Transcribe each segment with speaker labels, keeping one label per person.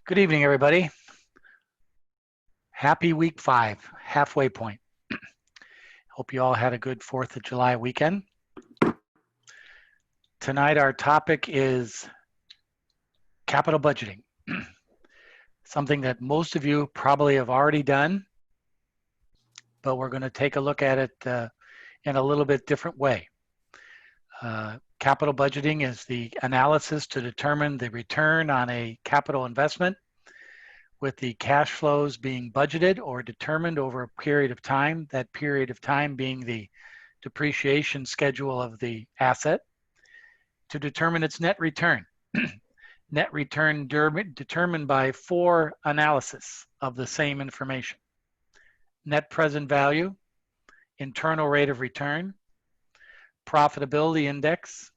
Speaker 1: Good evening, everybody. Happy week 5, halfway point. Hope you all had a good 4th of July weekend. Tonight, our topic is capital budgeting, something that most of you probably have already done, but we're going to take a look at it in a little bit different way. Capital budgeting is the analysis to determine the return on a capital investment, with the cash flows being budgeted or determined over a period of time, that period of time being the depreciation schedule of the asset, to determine its net return. Net return determined by 4 analyses of the same information: net present value, internal rate of return, profitability index,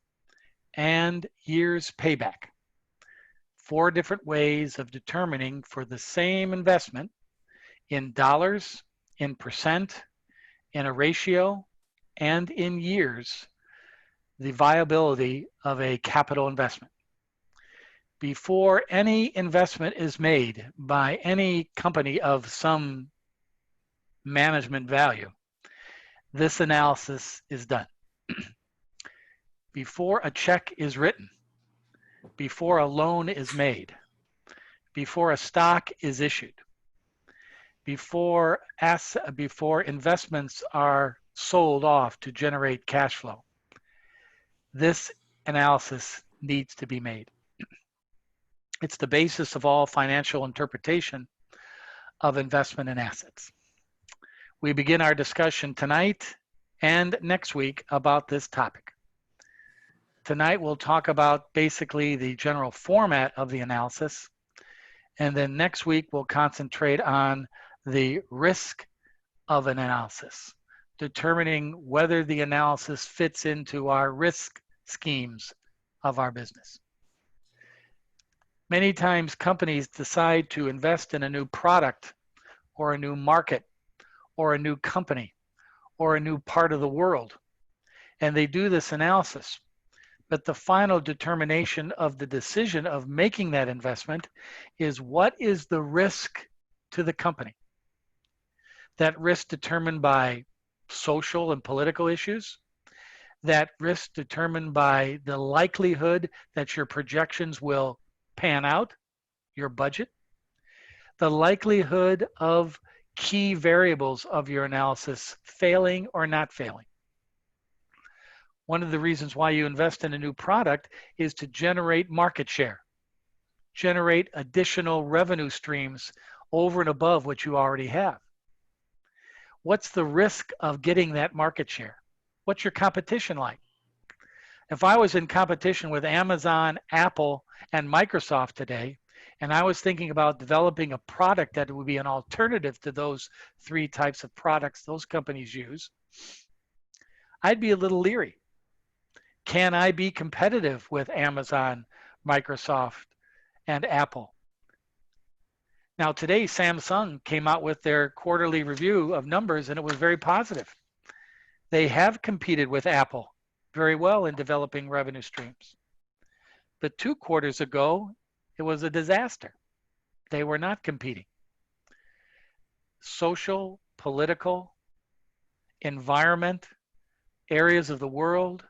Speaker 1: and years payback. 4 different ways of determining for the same investment in dollars, in percent, in a ratio, and in years, the viability of a capital investment. Before any investment is made by any company of some management value, this analysis is done. Before a check is written, before a loan is made, before a stock is issued, before investments are sold off to generate cash flow, this analysis needs to be made. It's the basis of all financial interpretation of investment in assets. We begin our discussion tonight and next week about this topic. Tonight we'll talk about basically the general format of the analysis, and then next week we'll concentrate on the risk of an analysis, determining whether the analysis fits into our risk schemes of our business. Many times companies decide to invest in a new product or a new market or a new company or a new part of the world, and they do this analysis. But the final determination of the decision of making that investment is what is the risk to the company. That risk determined by social and political issues, that risk determined by the likelihood that your projections will pan out, your budget, the likelihood of key variables of your analysis failing or not failing. One of the reasons why you invest in a new product is to generate market share, generate additional revenue streams over and above what you already have. What's the risk of getting that market share? What's your competition like? If I was in competition with Amazon, Apple, and Microsoft today, and I was thinking about developing a product that would be an alternative to those 3 types of products those companies use, I'd be a little leery. Can I be competitive with Amazon, Microsoft, and Apple? Now today, Samsung came out with their quarterly review of numbers, and it was very positive. They have competed with Apple very well in developing revenue streams. But 2 quarters ago, it was a disaster. They were not competing. Social, political, environment, areas of the world,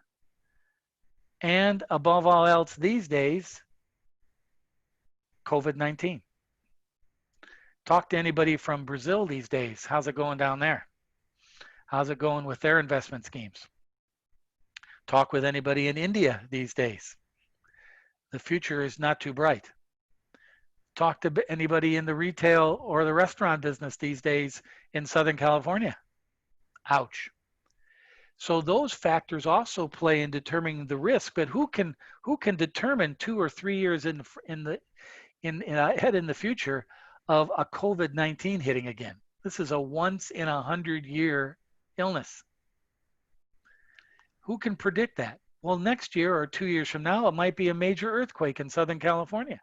Speaker 1: and above all else these days, COVID-19. Talk to anybody from Brazil these days. How's it going down there? How's it going with their investment schemes? Talk with anybody in India these days. The future is not too bright. Talk to anybody in the retail or the restaurant business these days in Southern California. Ouch. So those factors also play in determining the risk, but who can determine 2 or 3 years ahead in the future of a COVID-19 hitting again? This is a once in 100-year illness. Who can predict that? Well, next year or 2 years from now, it might be a major earthquake in Southern California.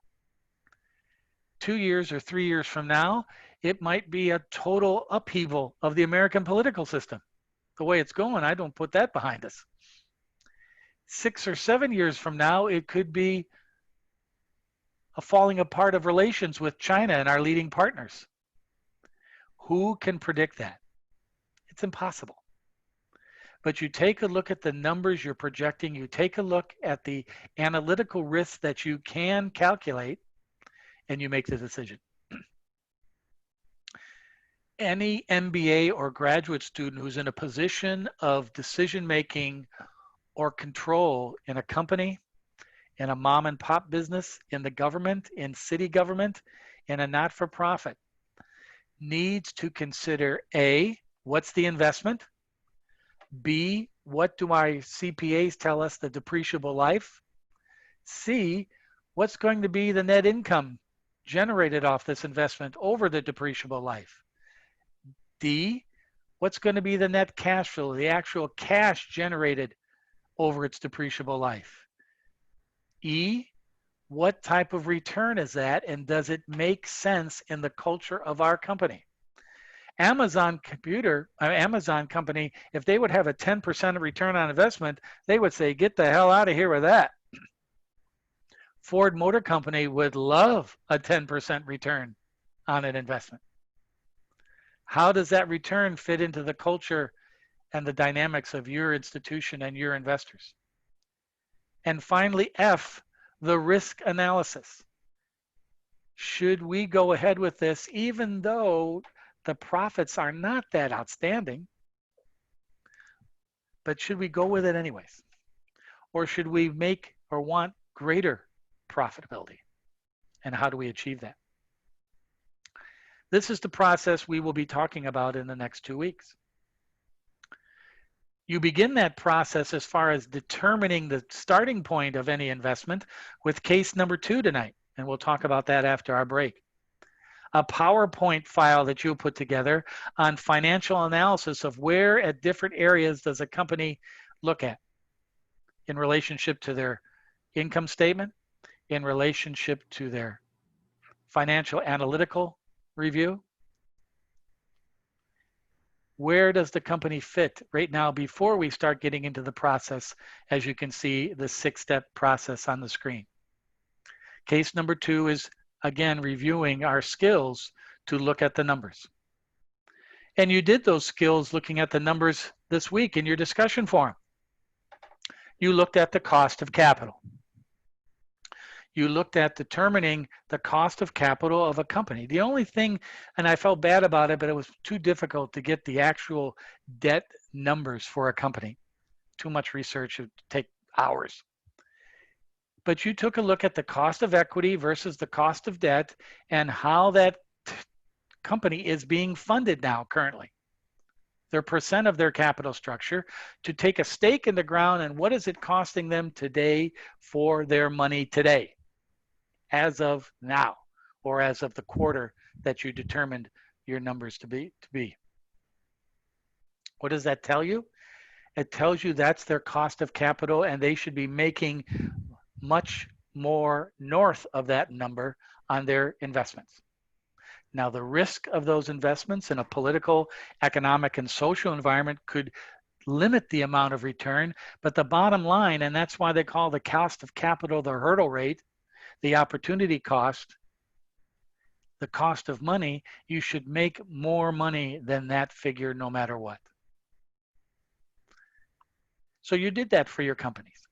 Speaker 1: 2 years or 3 years from now, it might be a total upheaval of the American political system. The way it's going, I don't put that behind us. 6 or 7 years from now, it could be a falling apart of relations with China and our leading partners. Who can predict that? It's impossible. But you take a look at the numbers you're projecting, you take a look at the analytical risks that you can calculate, and you make the decision. Any MBA or graduate student who's in a position of decision making or control in a company, in a mom and pop business, in the government, in city government, in a not-for-profit, needs to consider A, what's the investment? B, what do my CPAs tell us the depreciable life? C, what's going to be the net income generated off this investment over the depreciable life? D, what's going to be the net cash flow, the actual cash generated over its depreciable life? E, what type of return is that, and does it make sense in the culture of our company? Amazon company, if they would have a 10% return on investment, they would say, get the hell out of here with that. Ford Motor Company would love a 10% return on an investment. How does that return fit into the culture and the dynamics of your institution and your investors? And finally, F, the risk analysis. Should we go ahead with this even though the profits are not that outstanding, but should we go with it anyways? Or should we make or want greater profitability? And how do we achieve that? This is the process we will be talking about in the next 2 weeks. You begin that process as far as determining the starting point of any investment with case number 2 tonight, and we'll talk about that after our break. A PowerPoint file that you'll put together on financial analysis of where at different areas does a company look at in relationship to their income statement, in relationship to their financial analytical review. Where does the company fit right now before we start getting into the process? As you can see, the 6-step process on the screen. Case number 2 is, again, reviewing our skills to look at the numbers. And you did those skills looking at the numbers this week in your discussion forum. You looked at the cost of capital. You looked at determining the cost of capital of a company. The only thing, and I felt bad about it, but it was too difficult to get the actual debt numbers for a company. Too much research, it would take hours. But you took a look at the cost of equity versus the cost of debt and how that company is being funded now currently. Their percent of their capital structure, to take a stake in the ground, and what is it costing them today for their money today, as of now, or as of the quarter that you determined your numbers to be. What does that tell you? It tells you that's their cost of capital, and they should be making much more north of that number on their investments. Now, the risk of those investments in a political, economic, and social environment could limit the amount of return, but the bottom line, and that's why they call the cost of capital the hurdle rate, the opportunity cost, the cost of money, you should make more money than that figure no matter what. So you did that for your companies.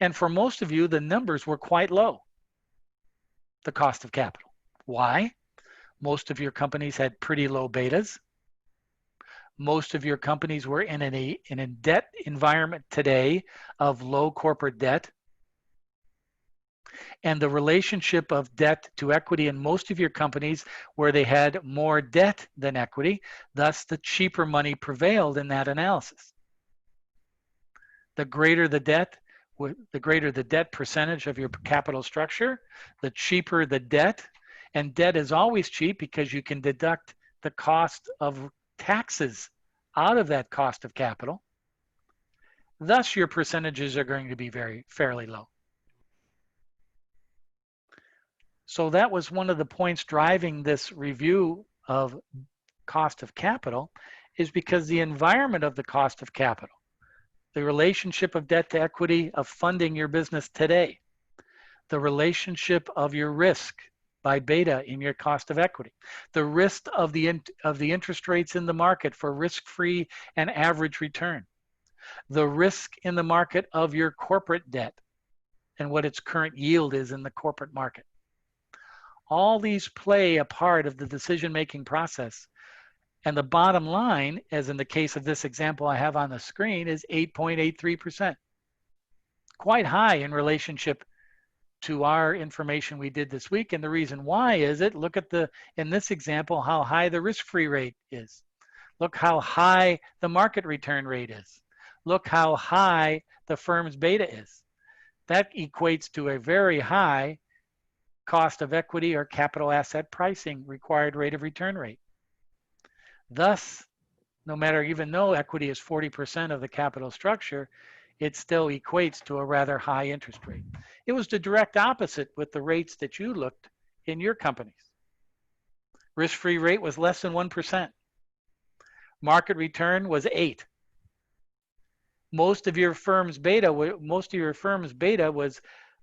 Speaker 1: And for most of you, the numbers were quite low, the cost of capital. Why? Most of your companies had pretty low betas. Most of your companies were in a debt environment today of low corporate debt. And the relationship of debt to equity in most of your companies where they had more debt than equity, thus the cheaper money prevailed in that analysis. The greater the debt percentage of your capital structure, the cheaper the debt. And debt is always cheap because you can deduct the cost of taxes out of that cost of capital. Thus, your percentages are going to be fairly low. So that was one of the points driving this review of cost of capital, is because the environment of the cost of capital, the relationship of debt to equity of funding your business today, the relationship of your risk by beta in your cost of equity, the risk of the interest rates in the market for risk-free and average return, the risk in the market of your corporate debt and what its current yield is in the corporate market. All these play a part of the decision-making process. And the bottom line, as in the case of this example I have on the screen, is 8.83%. Quite high in relationship to our information we did this week. And the reason why is look at in this example, how high the risk-free rate is. Look how high the market return rate is. Look how high the firm's beta is. That equates to a very high cost of equity or capital asset pricing required rate of return rate. Thus, no matter, even though equity is 40% of the capital structure, it still equates to a rather high interest rate. It was the direct opposite with the rates that you looked in your companies. Risk-free rate was less than 1%. Market return was 8. Most of your firm's beta was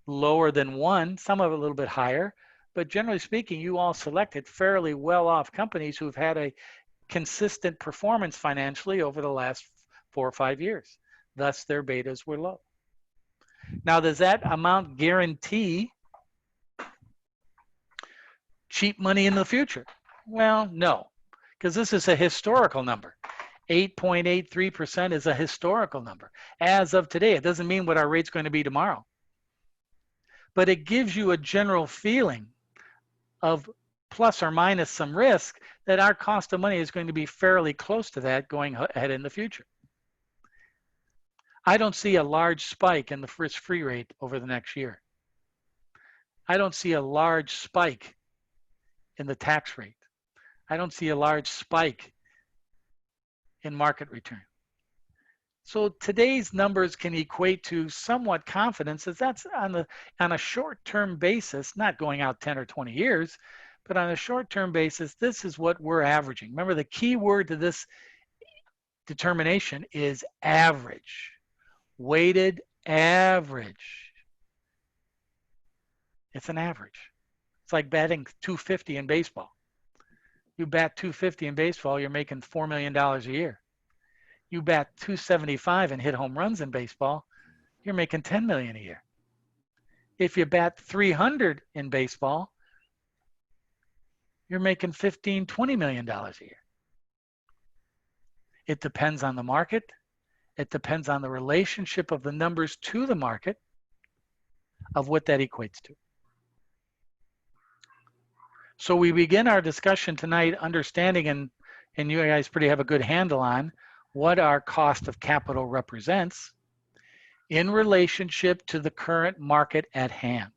Speaker 1: lower than 1, some of it a little bit higher, but generally speaking, you all selected fairly well-off companies who've had a consistent performance financially over the last 4 or 5 years. Thus, their betas were low. Now, does that amount guarantee cheap money in the future? Well, no, because this is a historical number. 8.83% is a historical number. As of today, it doesn't mean what our rate's going to be tomorrow. But it gives you a general feeling of plus or minus some risk that our cost of money is going to be fairly close to that going ahead in the future. I don't see a large spike in the risk-free rate over the next year. I don't see a large spike in the tax rate. I don't see a large spike in market return. So today's numbers can equate to somewhat confidence as that's on a short-term basis, not going out 10 or 20 years, but on a short-term basis, this is what we're averaging. Remember, the key word to this determination is average. Weighted average. It's an average. It's like batting .250 in baseball. You bat .250 in baseball, you're making $4 million a year. You bat .275 and hit home runs in baseball, you're making $10 million a year. If you bat .300 in baseball, you're making $15, $20 million a year. It depends on the market. It depends on the relationship of the numbers to the market of what that equates to. So we begin our discussion tonight understanding, and you guys pretty have a good handle on what our cost of capital represents in relationship to the current market at hand.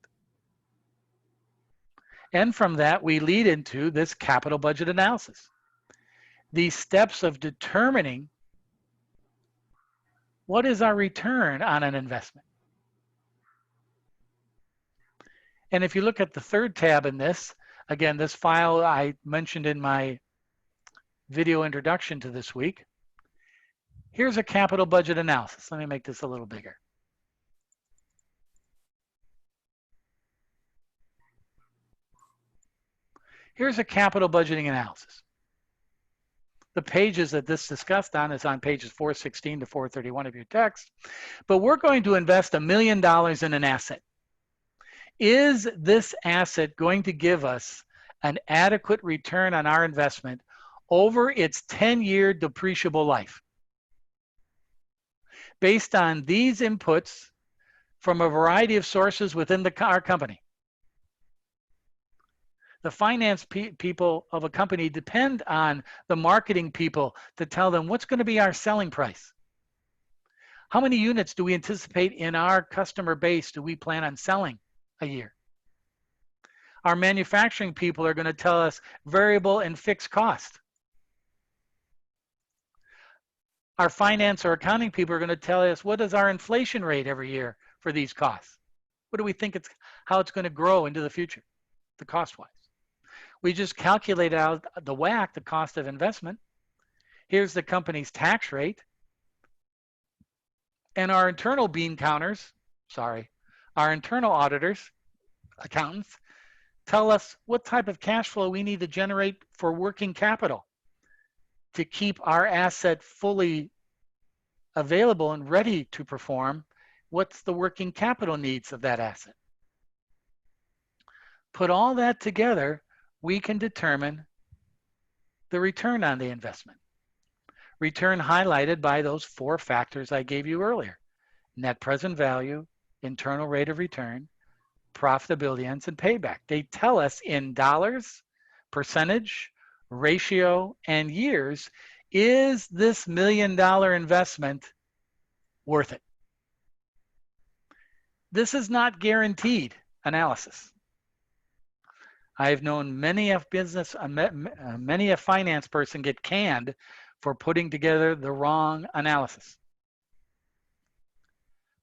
Speaker 1: And from that, we lead into this capital budget analysis. These steps of determining what is our return on an investment. And if you look at the third tab in this, again, this file I mentioned in my video introduction to this week. Here's a capital budget analysis. Let me make this a little bigger. Here's a capital budgeting analysis. The pages that this discussed on is on pages 416 to 431 of your text. But we're going to invest $1 million in an asset. Is this asset going to give us an adequate return on our investment over its 10-year depreciable life? Based on these inputs from a variety of sources within our company. The finance people of a company depend on the marketing people to tell them what's going to be our selling price. How many units do we anticipate in our customer base do we plan on selling a year? Our manufacturing people are going to tell us variable and fixed cost. Our finance or accounting people are going to tell us what is our inflation rate every year for these costs. What do we think how it's going to grow into the future, the cost-wise? We just calculated out the WACC, the cost of investment. Here's the company's tax rate. And our internal bean counters, our internal auditors accountants tell us what type of cash flow we need to generate for working capital to keep our asset fully available and ready to perform. What's the working capital needs of that asset? Put all that together, we can determine the return on the investment. Return highlighted by those 4 factors I gave you earlier: net present value, internal rate of return, profitability index, and payback. They tell us in dollars, percentage, ratio, and years, is this $1 million investment worth it? This is not guaranteed analysis. I've known many a many a finance person get canned for putting together the wrong analysis.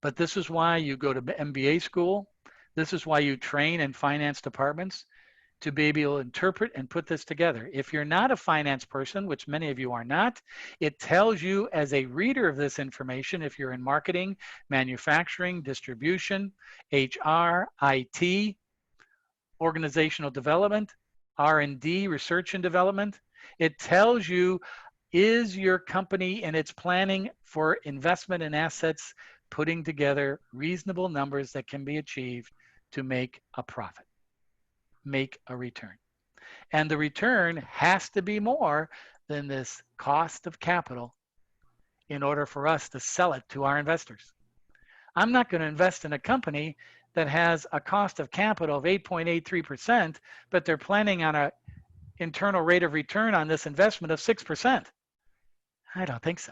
Speaker 1: But this is why you go to MBA school. This is why you train in finance departments, to be able to interpret and put this together. If you're not a finance person, which many of you are not, it tells you as a reader of this information, if you're in marketing, manufacturing, distribution, HR, IT, organizational development, R&D, research and development, it tells you, is your company in its planning for investment in assets putting together reasonable numbers that can be achieved to make a profit, make a return. And the return has to be more than this cost of capital in order for us to sell it to our investors. I'm not going to invest in a company that has a cost of capital of 8.83%, but they're planning on an internal rate of return on this investment of 6%. I don't think so.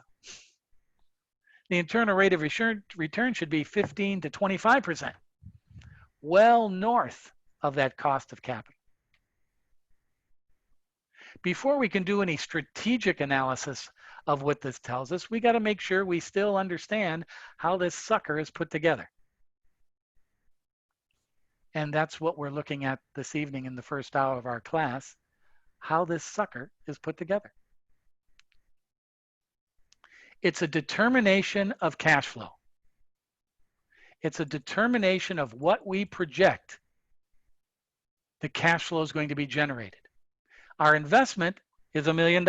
Speaker 1: The internal rate of return should be 15 to 25%, well north of that cost of capital. Before we can do any strategic analysis of what this tells us, we got to make sure we still understand how this sucker is put together. And that's what we're looking at this evening in the first hour of our class, how this sucker is put together. It's a determination of cash flow. It's a determination of what we project the cash flow is going to be generated. Our investment is $1 million.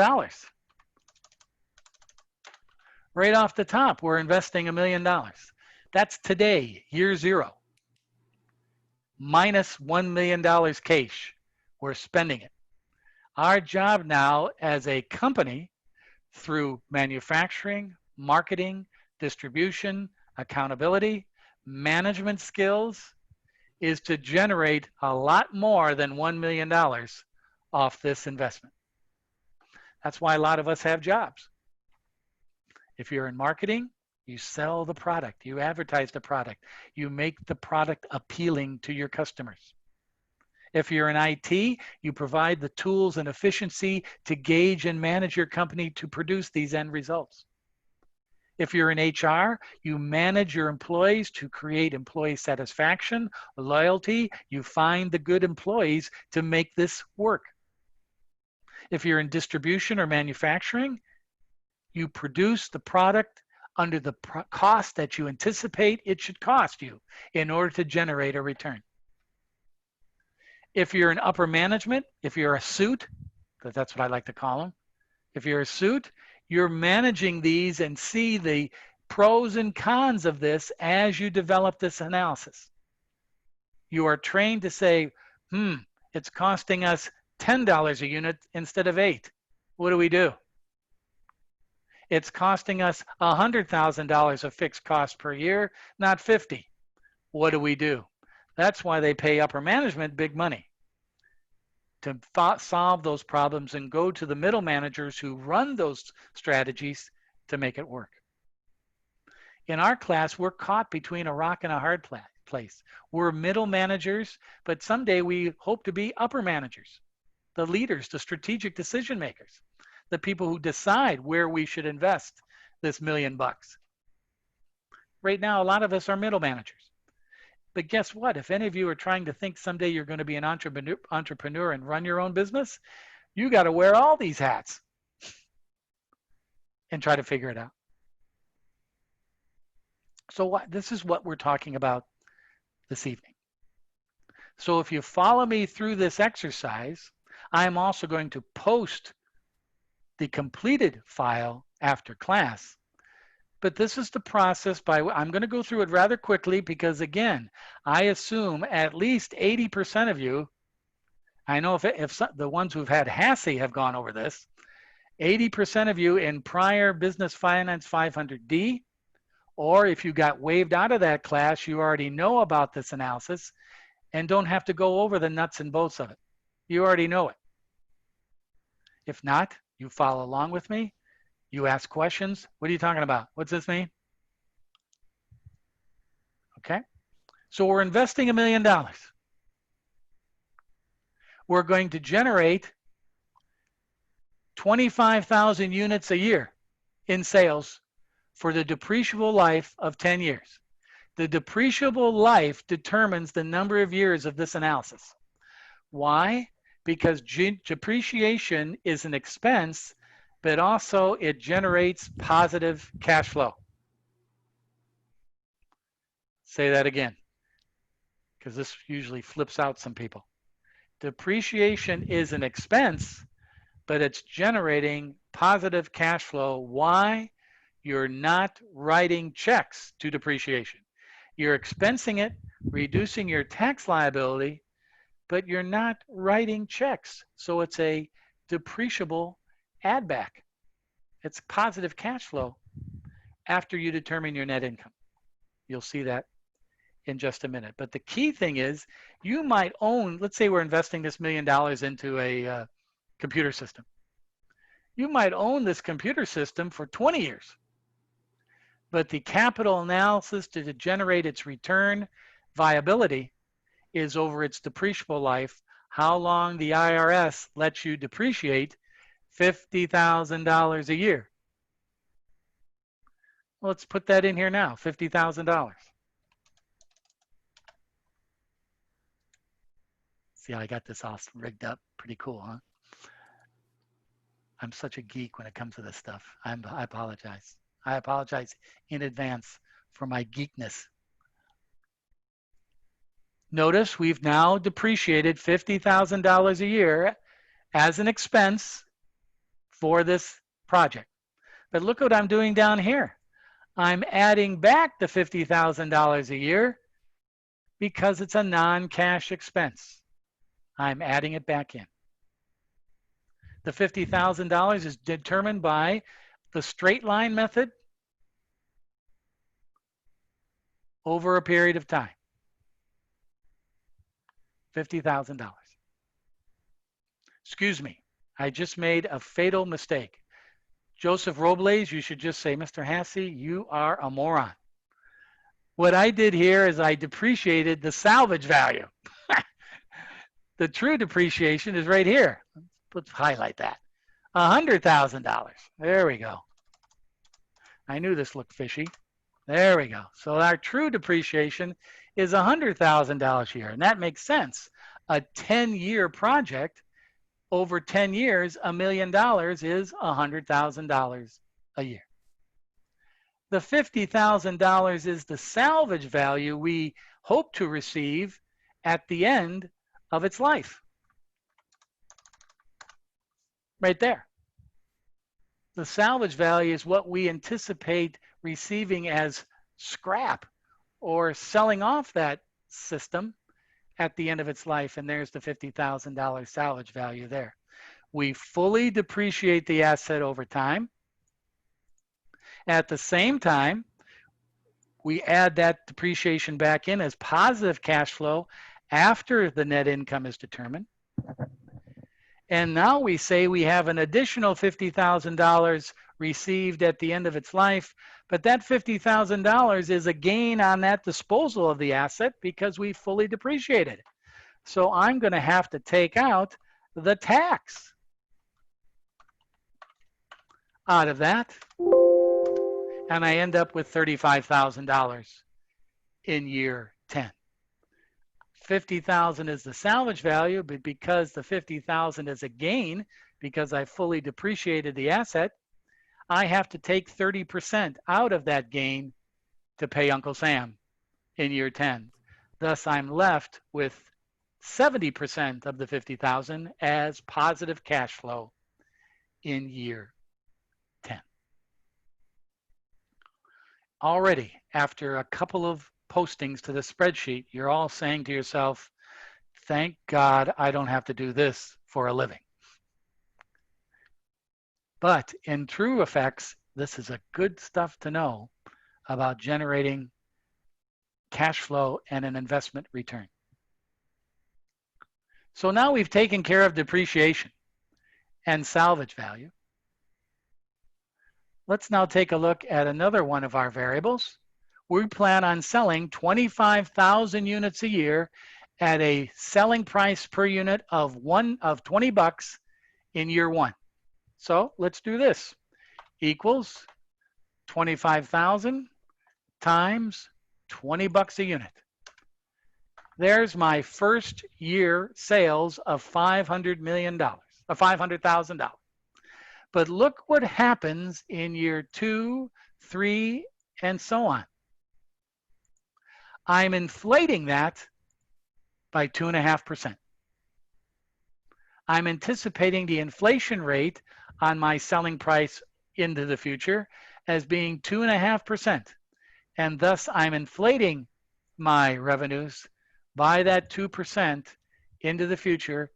Speaker 1: Right off the top, we're investing $1 million. That's today, year 0. Minus $1 million cash. We're spending it. Our job now as a company, through manufacturing, marketing, distribution, accountability, management skills, is to generate a lot more than $1 million off this investment. That's why a lot of us have jobs. If you're in marketing, you sell the product, you advertise the product, you make the product appealing to your customers. If you're in IT, you provide the tools and efficiency to gauge and manage your company to produce these end results. If you're in HR, you manage your employees to create employee satisfaction, loyalty. You find the good employees to make this work. If you're in distribution or manufacturing, you produce the product under the cost that you anticipate it should cost you in order to generate a return. If you're in upper management, if you're a suit, that's what I like to call them. If you're a suit, you're managing these and see the pros and cons of this as you develop this analysis. You are trained to say, it's costing us $10 a unit instead of $8. What do we do? It's costing us $100,000 of fixed cost per year, not 50. What do we do? That's why they pay upper management big money to solve those problems and go to the middle managers who run those strategies to make it work. In our class, we're caught between a rock and a hard place. We're middle managers, but someday we hope to be upper managers, the leaders, the strategic decision makers, the people who decide where we should invest this $1 million. Right now, a lot of us are middle managers. But guess what? If any of you are trying to think someday you're going to be an entrepreneur and run your own business, you got to wear all these hats and try to figure it out. So this is what we're talking about this evening. So if you follow me through this exercise, I'm also going to post the completed file after class. But this is the process I'm going to go through it rather quickly because, again, I assume at least 80% of you, I know if the ones who've had HASI have gone over this, 80% of you in prior Business Finance 500D, or if you got waived out of that class, you already know about this analysis and don't have to go over the nuts and bolts of it. You already know it. If not, you follow along with me. You ask questions. What are you talking about? What's this mean? Okay. So we're investing $1 million. We're going to generate 25,000 units a year in sales for the depreciable life of 10 years. The depreciable life determines the number of years of this analysis. Why? Because depreciation is an expense, but also it generates positive cash flow. Say that again, because this usually flips out some people. Depreciation is an expense, but it's generating positive cash flow. Why? You're not writing checks to depreciation. You're expensing it, reducing your tax liability, but you're not writing checks. So it's a depreciable add back. It's positive cash flow after you determine your net income. You'll see that in just a minute. But the key thing is you might own, let's say we're investing this $1 million into a computer system. You might own this computer system for 20 years. But the capital analysis to generate its return viability is over its depreciable life, how long the IRS lets you depreciate $50,000 a year. Well, let's put that in here now, $50,000. See how I got this all rigged up? Pretty cool, huh? I'm such a geek when it comes to this stuff. I apologize. I apologize in advance for my geekness. Notice we've now depreciated $50,000 a year as an expense for this project. But look what I'm doing down here. I'm adding back the $50,000 a year because it's a non-cash expense. I'm adding it back in. The $50,000 is determined by the straight line method over a period of time. $50,000. Excuse me, I just made a fatal mistake. Joseph Robles, you should just say, Mr. Hassey, you are a moron. What I did here is I depreciated the salvage value. The true depreciation is right here. Let's highlight that. $100,000. There we go. I knew this looked fishy. There we go. So our true depreciation is $100,000 a year, and that makes sense. A 10-year project, over 10 years, $1 million is $100,000 a year. The $50,000 is the salvage value we hope to receive at the end of its life. Right there. The salvage value is what we anticipate receiving as scrap or selling off that system at the end of its life, and there's the $50,000 salvage value there. We fully depreciate the asset over time. At the same time, we add that depreciation back in as positive cash flow after the net income is determined. And now we say we have an additional $50,000 received at the end of its life, but that $50,000 is a gain on that disposal of the asset because we fully depreciated it. So I'm going to have to take out the tax out of that, and I end up with $35,000 in year 10. 50,000 is the salvage value, but because the 50,000 is a gain, because I fully depreciated the asset, I have to take 30% out of that gain to pay Uncle Sam in year 10. Thus, I'm left with 70% of the 50,000 as positive cash flow in year 10. Already, after a couple of postings to the spreadsheet, you're all saying to yourself, thank God I don't have to do this for a living. But in true effects, this is a good stuff to know about generating cash flow and an investment return. So now we've taken care of depreciation and salvage value. Let's now take a look at another one of our variables. We plan on selling 25,000 units a year at a selling price per unit of 20 bucks in year 1. So let's do this. Equals 25,000 times 20 bucks a unit. There's my first year sales of $500,000. But look what happens in year 2, 3, and so on. I'm inflating that by 2.5%. I'm anticipating the inflation rate on my selling price into the future as being 2.5%. And thus I'm inflating my revenues by that 2% into the future.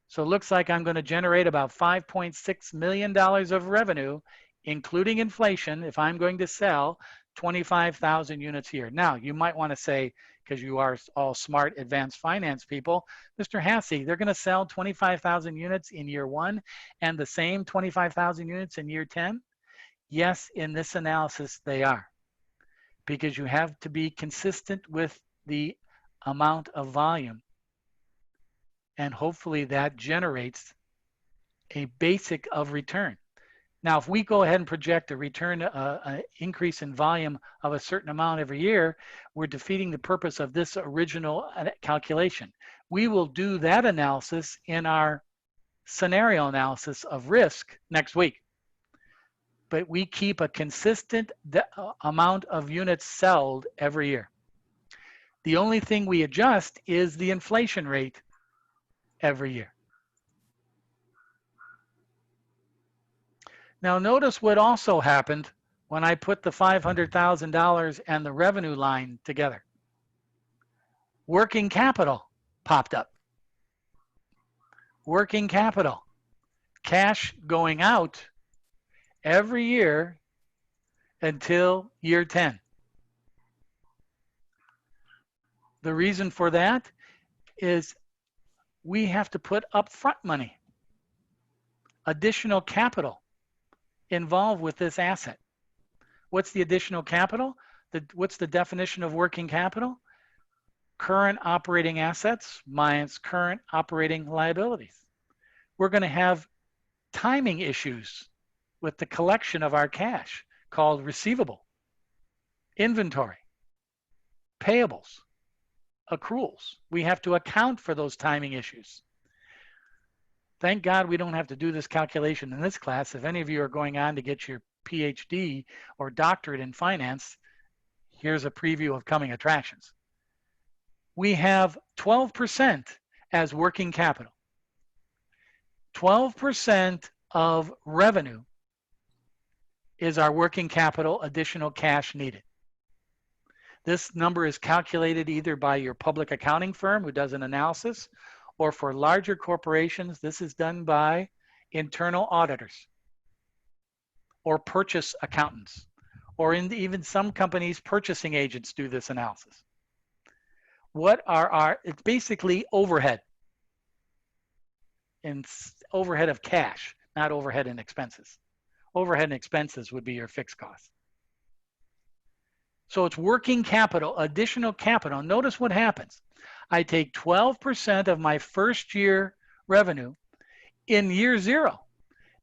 Speaker 1: So it looks like I'm going to generate about $5.6 million of revenue, including inflation, if I'm going to sell 25,000 units a year. Now, you might want to say, because you are all smart, advanced finance people, Mr. Hasse, they're going to sell 25,000 units in year 1 and the same 25,000 units in year 10? Yes, in this analysis, they are. Because you have to be consistent with the amount of volume. And hopefully that generates a basic of return. Now, if we go ahead and project a return, an increase in volume of a certain amount every year, we're defeating the purpose of this original calculation. We will do that analysis in our scenario analysis of risk next week. But we keep a consistent amount of units sold every year. The only thing we adjust is the inflation rate every year. Now notice what also happened when I put the $500,000 and the revenue line together. Working capital popped up. Working capital. Cash going out every year until year 10. The reason for that is we have to put upfront money, additional capital involved with this asset. What's the additional capital? What's the definition of working capital? Current operating assets minus current operating liabilities. We're going to have timing issues with the collection of our cash called receivable, inventory, payables, accruals. We have to account for those timing issues. Thank God we don't have to do this calculation in this class. If any of you are going on to get your PhD or doctorate in finance, here's a preview of coming attractions. We have 12% as working capital. 12% of revenue is our working capital additional cash needed. This number is calculated either by your public accounting firm who does an analysis, or for larger corporations, this is done by internal auditors or purchase accountants, or even some companies, purchasing agents do this analysis. What are it's basically overhead, and overhead of cash, not overhead and expenses. Overhead and expenses would be your fixed costs. So it's working capital, additional capital. Notice what happens. I take 12% of my first year revenue in year 0.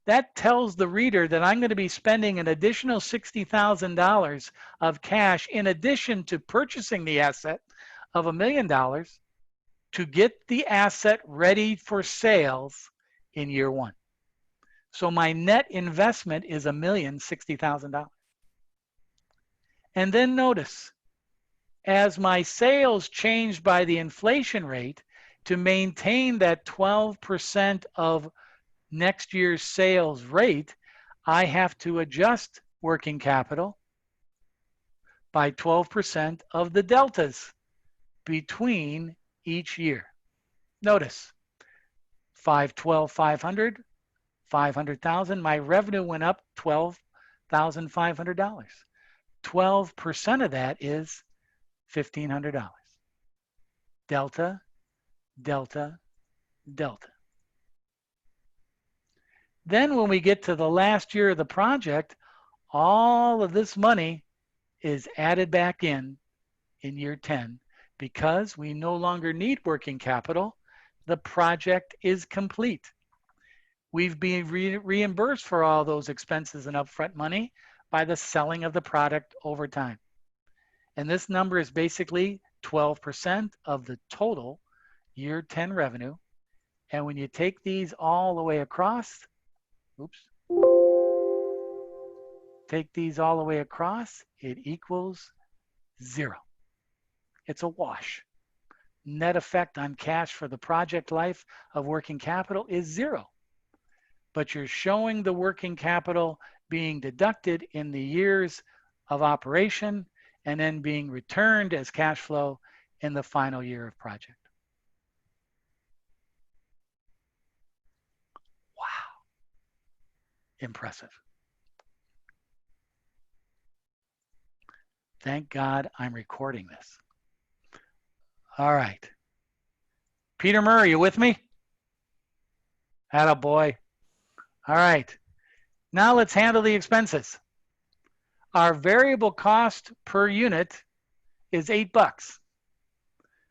Speaker 1: That tells the reader that I'm going to be spending an additional $60,000 of cash in addition to purchasing the asset of $1 million to get the asset ready for sales in year 1. So my net investment is $1,060,000. And then notice, as my sales change by the inflation rate, to maintain that 12% of next year's sales rate, I have to adjust working capital by 12% of the deltas between each year. Notice, 512, 500, 500,000. My revenue went up $12,500. 12% of that is $1,500. Delta, delta, delta. Then when we get to the last year of the project, all of this money is added back in year 10 because we no longer need working capital. The project is complete. We've been reimbursed for all those expenses and upfront money by the selling of the product over time. And this number is basically 12% of the total year 10 revenue. And when you take these all the way across, take these all the way across, it equals 0. It's a wash. Net effect on cash for the project life of working capital is 0. But you're showing the working capital being deducted in the years of operation and then being returned as cash flow in the final year of project. Wow. Impressive. Thank God I'm recording this. All right. Peter Murray, you with me? Attaboy. All right. Now let's handle the expenses. Our variable cost per unit is $8.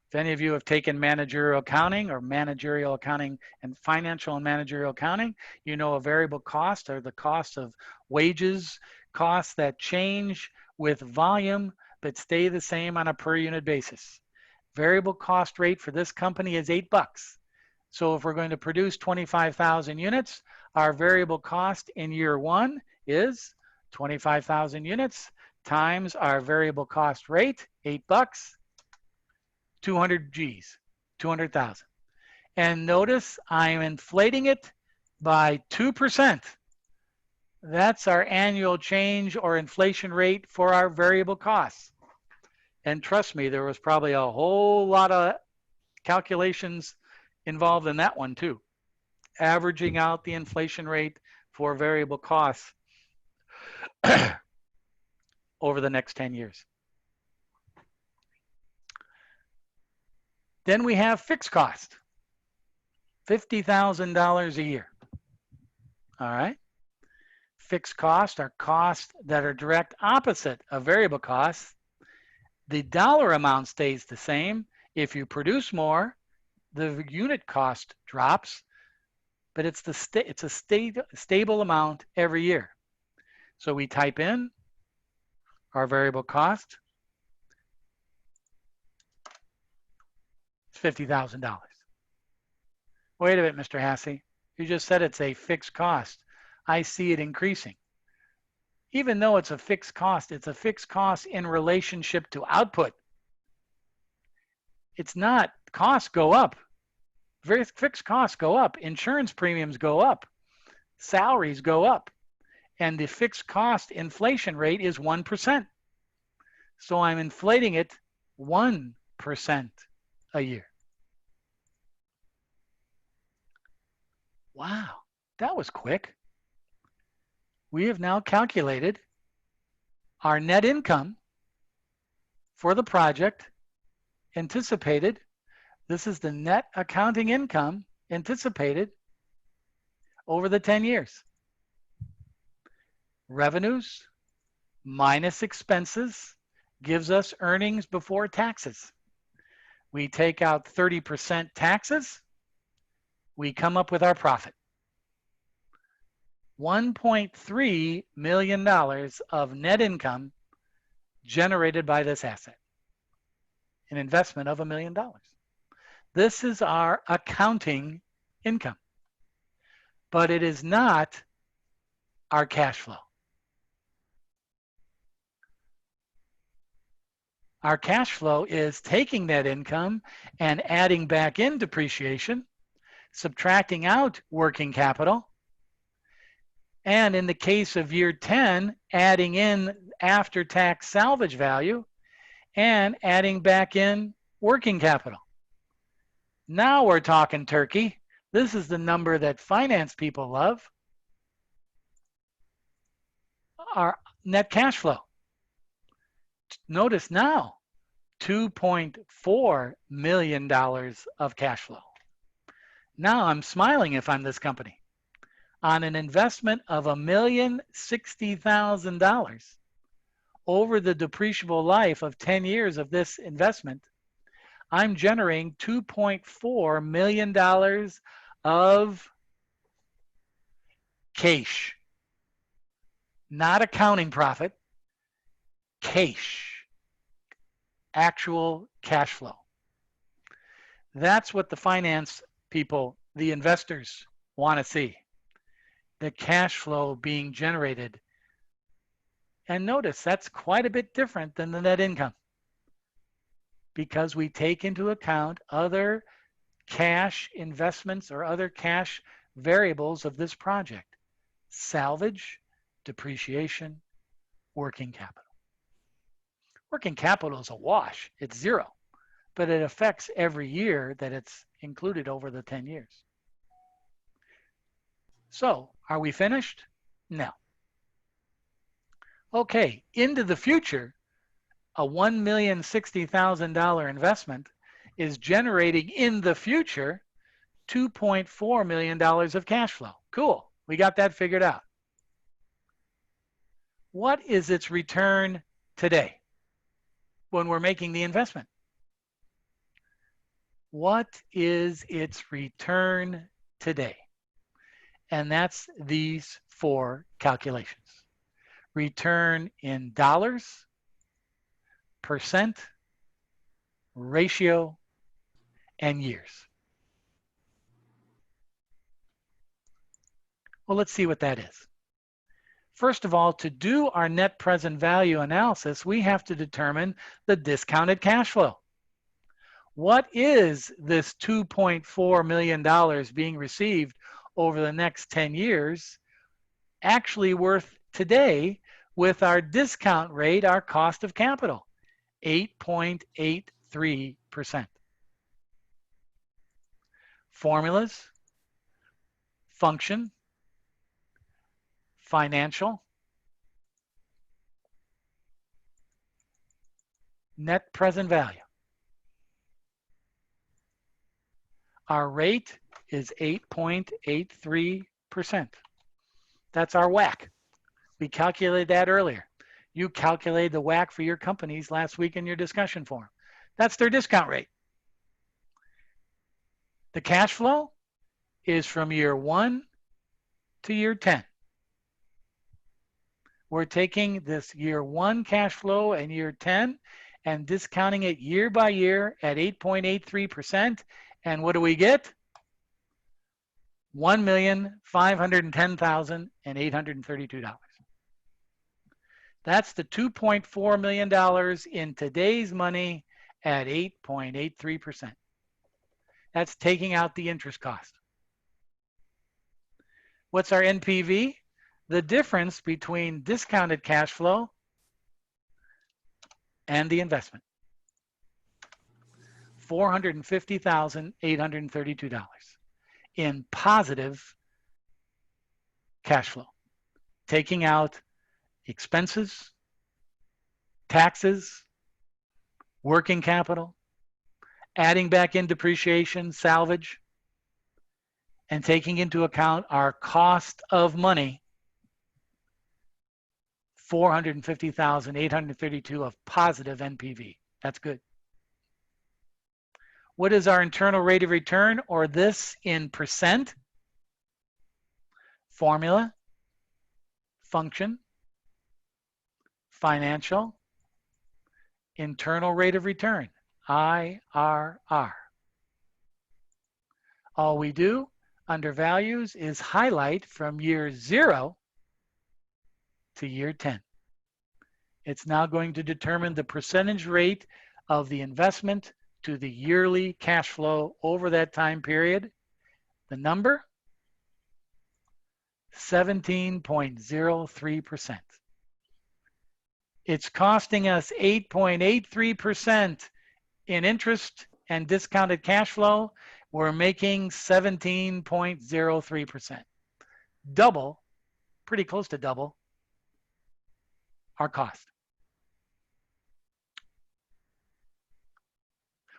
Speaker 1: If any of you have taken managerial accounting or managerial accounting and financial and managerial accounting, you know a variable cost are the cost of wages, costs that change with volume but stay the same on a per unit basis. Variable cost rate for this company is $8. So if we're going to produce 25,000 units, our variable cost in year 1 is 25,000 units times our variable cost rate, $8, 200 G's, 200,000. And notice I'm inflating it by 2%. That's our annual change or inflation rate for our variable costs. And trust me, there was probably a whole lot of calculations involved in that one too. Averaging out the inflation rate for variable costs over the next 10 years. Then we have fixed cost, $50,000 a year. All right. Fixed costs are costs that are direct opposite of variable costs. The dollar amount stays the same. If you produce more, the unit cost drops, but it's a stable amount every year. So we type in our variable cost. It's $50,000. Wait a minute, Mr. Hassey. You just said it's a fixed cost. I see it increasing. Even though it's a fixed cost in relationship to output. It's not, costs go up. Fixed costs go up. Insurance premiums go up. Salaries go up. And the fixed cost inflation rate is 1%. So I'm inflating it 1% a year. Wow, that was quick. We have now calculated our net income for the project anticipated. This is the net accounting income anticipated over the 10 years. Revenues minus expenses gives us earnings before taxes. We take out 30% taxes. We come up with our profit. $1.3 million of net income generated by this asset. An investment of $1 million. This is our accounting income, but it is not our cash flow. Our cash flow is taking that income and adding back in depreciation, subtracting out working capital, and in the case of year 10, adding in after-tax salvage value and adding back in working capital. Now we're talking turkey. This is the number that finance people love. Our net cash flow. Notice now, $2.4 million of cash flow. Now I'm smiling if I'm this company. On an investment of $1,060,000 over the depreciable life of 10 years of this investment, I'm generating $2.4 million of cash. Not accounting profit, cash. Actual cash flow. That's what the finance people, the investors, want to see. The cash flow being generated. And notice that's quite a bit different than the net income, because we take into account other cash investments or other cash variables of this project. Salvage, depreciation, working capital. Working capital is a wash. It's zero, but it affects every year that it's included over the 10 years. So, are we finished? No. Okay, into the future, a $1,060,000 investment is generating in the future $2.4 million of cash flow. Cool, we got that figured out. What is its return today when we're making the investment? What is its return today? And that's these four calculations. Return in dollars, percent, ratio, and years. Well, let's see what that is. First of all, to do our net present value analysis, we have to determine the discounted cash flow. What is this $2.4 million being received over the next 10 years actually worth today with our discount rate, our cost of capital, 8.83%. Formulas, function, financial, net present value. Our rate is 8.83%. That's our WACC. We calculated that earlier. You calculated the WACC for your companies last week in your discussion forum. That's their discount rate. The cash flow is from year 1 to year 10. We're taking this year 1 cash flow and year 10 and discounting it year by year at 8.83%. And what do we get? $1,510,832. That's the $2.4 million in today's money at 8.83%. That's taking out the interest cost. What's our NPV? The difference between discounted cash flow and the investment. $450,832 in positive cash flow, taking out expenses, taxes, working capital, adding back in depreciation, salvage, and taking into account our cost of money, $450,832 of positive NPV. That's good. What is our internal rate of return, or this in percent? Formula, function, financial, internal rate of return, IRR. All we do under values is highlight from year 0 to year 10. It's now going to determine the percentage rate of the investment to the yearly cash flow over that time period. The number, 17.03%. It's costing us 8.83% in interest and discounted cash flow. We're making 17.03%. Double, pretty close to double, our cost.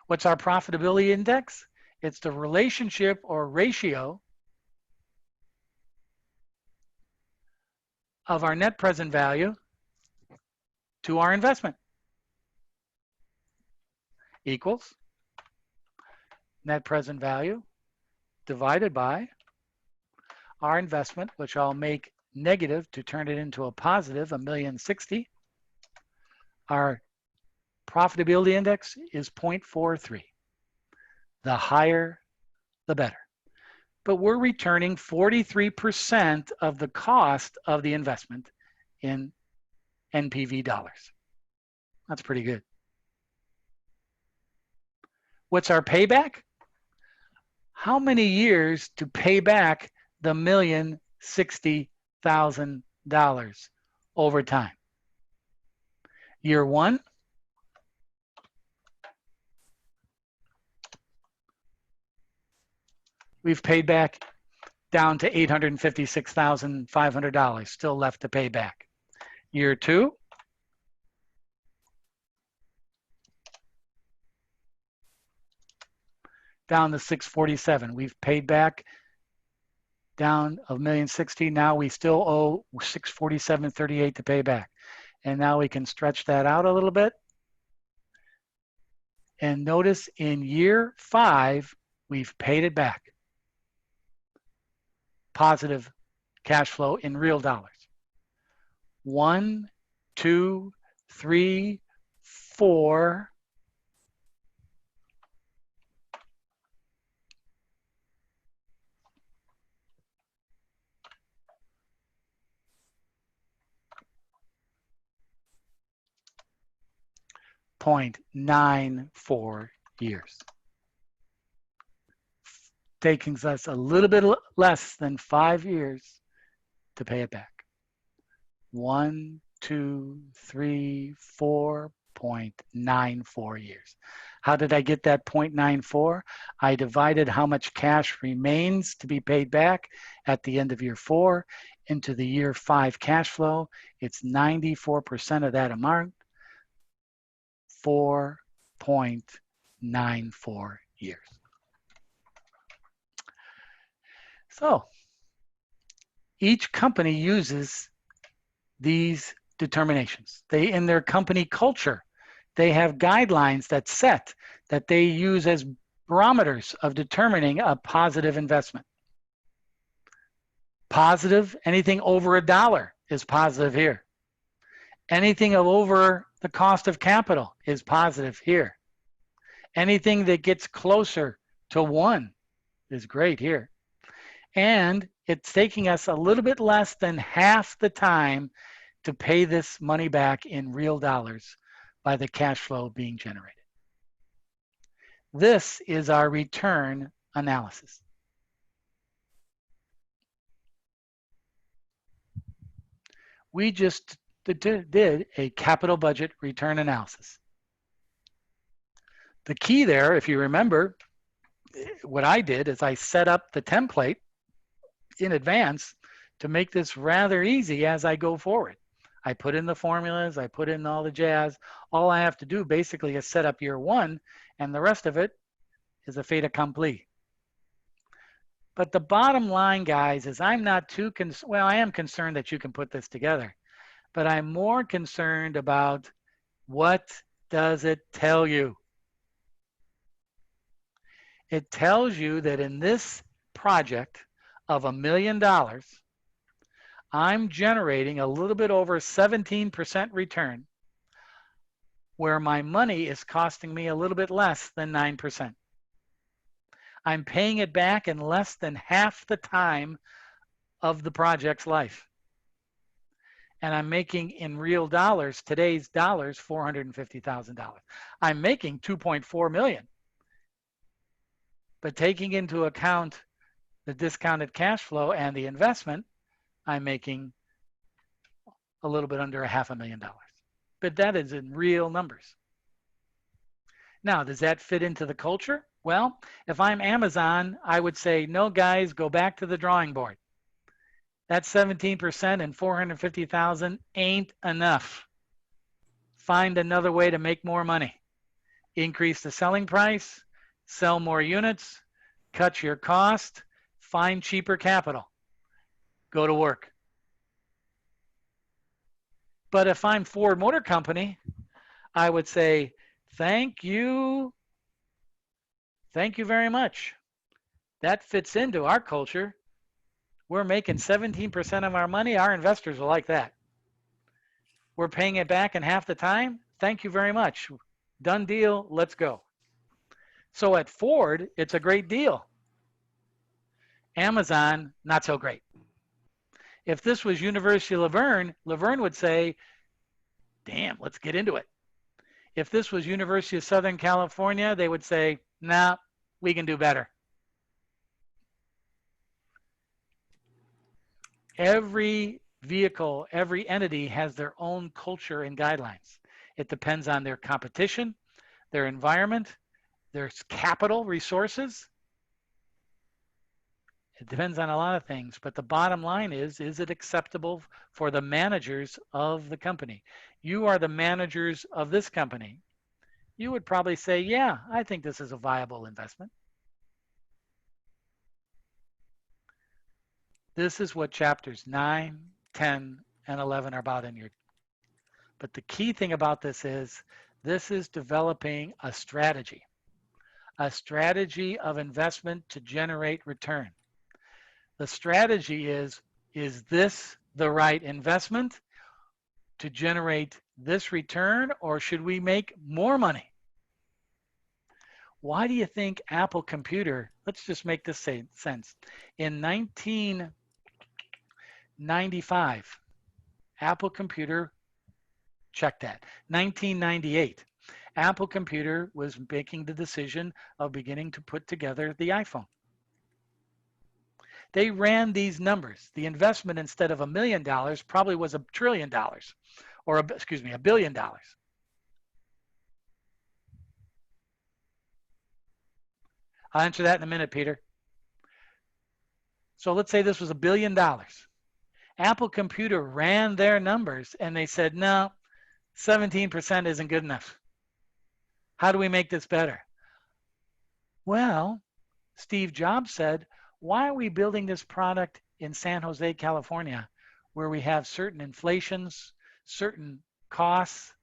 Speaker 1: What's our profitability index? It's the relationship or ratio of our net present value to our investment equals net present value divided by our investment, which I'll make negative to turn it into a positive, $1,060,000. Our profitability index is 0.43. The higher, the better. But we're returning 43% of the cost of the investment in NPV dollars. That's pretty good. What's our payback? How many years to pay back the $1,060,000 over time? Year one, we've paid back down to $856,500 still left to pay back. Year two, down to $647,000. We've paid back down $1,060,000. Now we still owe $647,38 to pay back. And now we can stretch that out a little bit. And notice in year 5, we've paid it back. Positive cash flow in real dollars. 1, 2, 3, 4. .94 years. Taking us a little bit less than 5 years to pay it back. 1, 2, 3, 4.94 years. How did I get that 0.94? I divided how much cash remains to be paid back at the end of year 4 into the year 5 cash flow. It's 94% of that amount. 4.94 years. So each company uses these determinations. They, in their company culture, they have guidelines that they use as barometers of determining a positive investment. Positive, anything over $1 is positive here. Anything over the cost of capital is positive here. Anything that gets closer to 1 is great here. And it's taking us a little bit less than half the time to pay this money back in real dollars by the cash flow being generated. This is our return analysis. We just did a capital budget return analysis. The key there, if you remember, what I did is I set up the template in advance to make this rather easy as I go forward. I put in the formulas, I put in all the jazz. All I have to do basically is set up year 1, and the rest of it is a fait accompli. But the bottom line, guys, is I'm not too well, I am concerned that you can put this together, but I'm more concerned about what does it tell you? It tells you that in this project of $1 million, I'm generating a little bit over 17% return, where my money is costing me a little bit less than 9%. I'm paying it back in less than half the time of the project's life. and I'm making in real dollars, today's dollars, $450,000. I'm making 2.4 million. But taking into account the discounted cash flow and the investment, I'm making a little bit under $500,000. But that is in real numbers. Now, does that fit into the culture? Well, if I'm Amazon, I would say, no, guys, go back to the drawing board. That 17% and 450,000 ain't enough. Find another way to make more money. Increase the selling price, sell more units, cut your cost, find cheaper capital. Go to work. But if I'm Ford Motor Company, I would say, thank you. Thank you very much. That fits into our culture. We're making 17% of our money. Our investors will like that. We're paying it back in half the time. Thank you very much. Done deal. Let's go. So at Ford, it's a great deal. Amazon, not so great. If this was University of Laverne, Laverne would say, damn, let's get into it. If this was University of Southern California, they would say, nah, we can do better. Every vehicle, every entity has their own culture and guidelines. It depends on their competition, their environment, their capital resources. It depends on a lot of things, but the bottom line is it acceptable for the managers of the company? You are the managers of this company. You would probably say, yeah, I think this is a viable investment. This is what chapters 9, 10, and 11 are about in your. But the key thing about this is developing a strategy of investment to generate return. The strategy is this the right investment to generate this return, or should we make more money? Why do you think Apple Computer, let's just make this sense. In 1995, Apple Computer, check that. 1998, Apple Computer was making the decision of beginning to put together the iPhone. They ran these numbers. The investment, instead of $1 million, probably was $1 trillion, or $1 billion. I'll answer that in a minute, Peter. So let's say this was $1 billion. Apple Computer ran their numbers and they said, no, 17% isn't good enough. How do we make this better? Well, Steve Jobs said, why are we building this product in San Jose, California, where we have certain inflations, certain costs,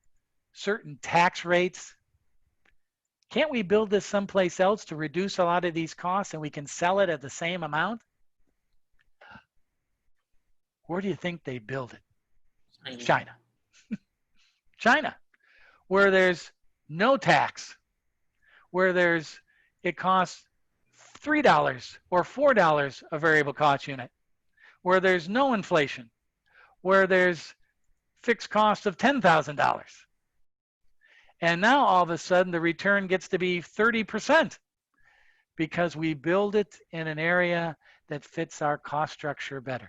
Speaker 1: certain tax rates? Can't we build this someplace else to reduce a lot of these costs and we can sell it at the same amount? Where do you think they build it? China. China, where there's no tax, where it costs $3 or $4 a variable cost unit, where there's no inflation, where there's fixed cost of $10,000. And now all of a sudden the return gets to be 30% because we build it in an area that fits our cost structure better.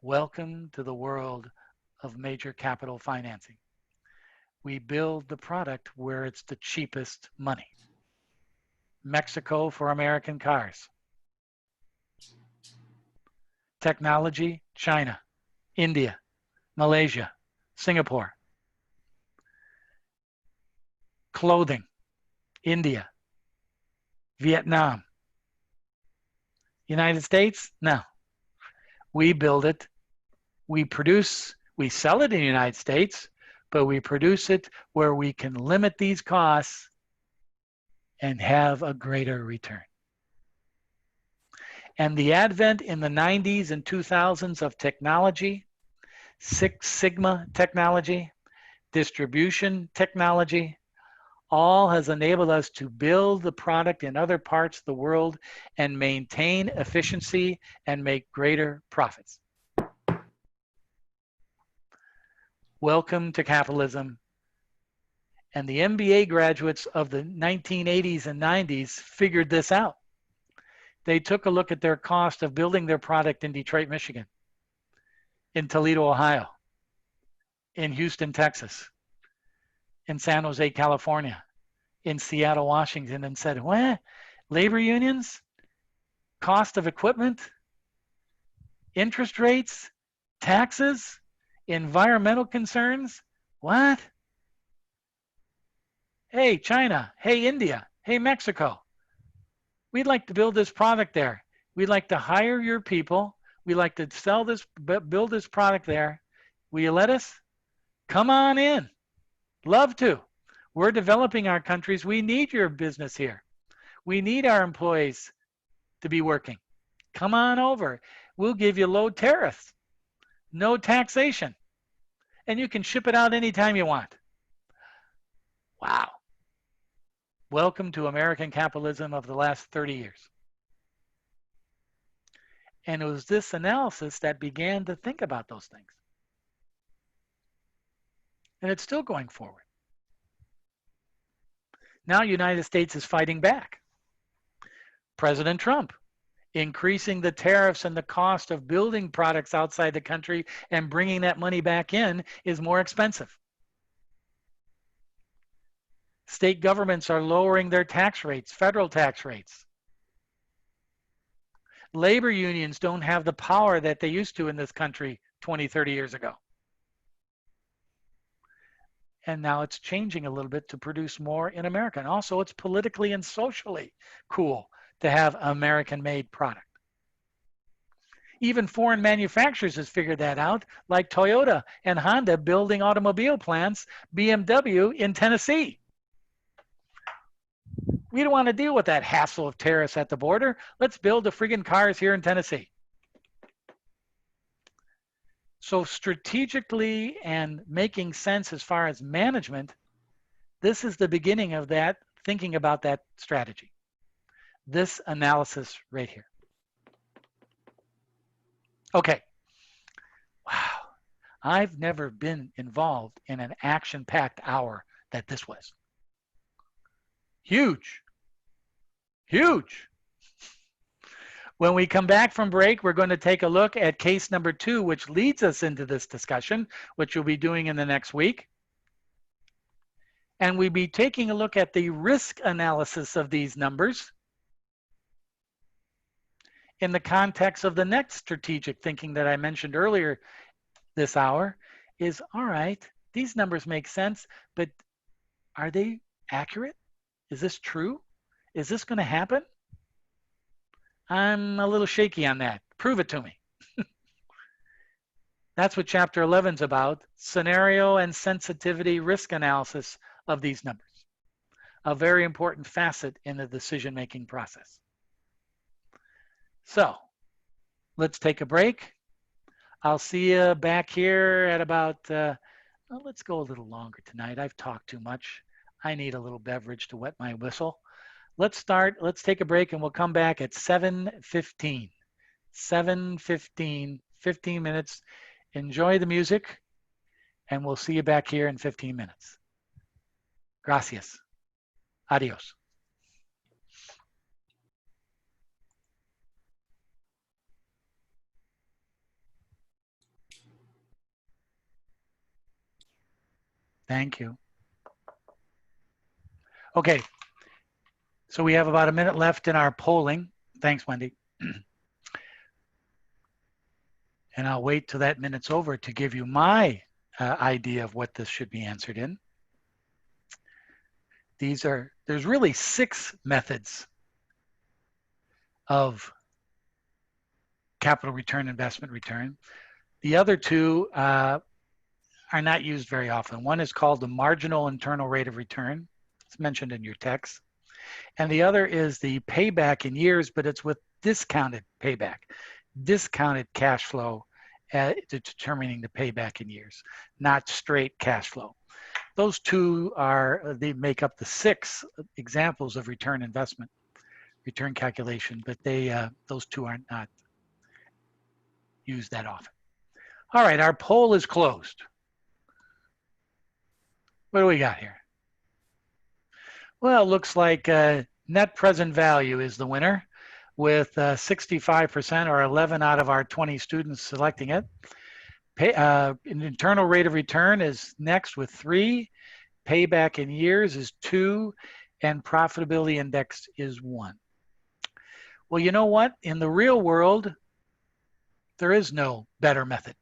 Speaker 1: Welcome to the world of major capital financing. We build the product where it's the cheapest money. Mexico for American cars. Technology, China, India, Malaysia, Singapore. Clothing, India, Vietnam. United States? No. We build it, we produce, we sell it in the United States, but we produce it where we can limit these costs and have a greater return. And the advent in the 90s and 2000s of technology, Six Sigma technology, distribution technology, all has enabled us to build the product in other parts of the world and maintain efficiency and make greater profits. Welcome to capitalism. And the MBA graduates of the 1980s and 90s figured this out. They took a look at their cost of building their product in Detroit, Michigan, in Toledo, Ohio, in Houston, Texas, in San Jose, California, in Seattle, Washington, and said, what? Labor unions, cost of equipment, interest rates, taxes, environmental concerns? What? Hey, China. Hey, India. Hey, Mexico. We'd like to build this product there. We'd like to hire your people. We'd like to sell this, build this product there. Will you let us? Come on in. Love to. We're developing our countries. We need your business here. We need our employees to be working. Come on over. We'll give you low tariffs, no taxation, and you can ship it out anytime you want. Wow. Welcome to American capitalism of the last 30 years. And it was this analysis that began to think about those things. And it's still going forward. Now the United States is fighting back. President Trump increasing the tariffs and the cost of building products outside the country and bringing that money back in is more expensive. State governments are lowering their tax rates, federal tax rates. Labor unions don't have the power that they used to in this country 20, 30 years ago. And now it's changing a little bit to produce more in America. And also it's politically and socially cool to have American-made product. Even foreign manufacturers has figured that out, like Toyota and Honda building automobile plants, BMW in Tennessee. We don't want to deal with that hassle of tariffs at the border. Let's build the friggin' cars here in Tennessee. So strategically and making sense as far as management, this is the beginning of that, thinking about that strategy. This analysis right here. Okay. Wow. I've never been involved in an action-packed hour that this was. Huge. Huge. When we come back from break, we're going to take a look at case number 2, which leads us into this discussion, which we'll be doing in the next week. And we'll be taking a look at the risk analysis of these numbers in the context of the next strategic thinking that I mentioned earlier this hour is, all right, these numbers make sense, but are they accurate? Is this true? Is this going to happen? I'm a little shaky on that. Prove it to me. That's what Chapter 11 is about, scenario and sensitivity risk analysis of these numbers, a very important facet in the decision-making process. So let's take a break. I'll see you back here at about, well, let's go a little longer tonight. I've talked too much. I need a little beverage to wet my whistle. Let's take a break and we'll come back at 7:15. 7:15, 15 minutes. Enjoy the music and we'll see you back here in 15 minutes. Gracias. Adios. Thank you. Okay. So we have about a minute left in our polling. Thanks, Wendy. And I'll wait till that minute's over to give you my idea of what this should be answered in. There's really 6 methods of capital return, investment return. The other 2 are not used very often. One is called the marginal internal rate of return. It's mentioned in your text. And the other is the payback in years, but it's with discounted payback, discounted cash flow determining the payback in years, not straight cash flow. Those 2 they make up the 6 examples of return investment, return calculation, but those 2 are not used that often. All right, our poll is closed. What do we got here? Well, it looks like net present value is the winner with 65% or 11 out of our 20 students selecting it. An internal rate of return is next with 3. Payback in years is 2. And profitability index is 1. Well, you know what? In the real world, there is no better method.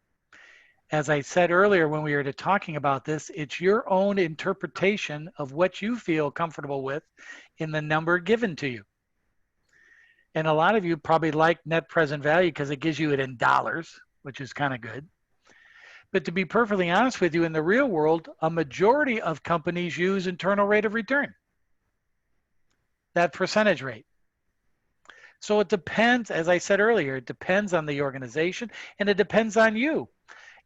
Speaker 1: As I said earlier when we were talking about this, it's your own interpretation of what you feel comfortable with in the number given to you. And a lot of you probably like net present value because it gives you it in dollars, which is kind of good. But to be perfectly honest with you, in the real world, a majority of companies use internal rate of return, that percentage rate. So it depends, as I said earlier, it depends on the organization and it depends on you.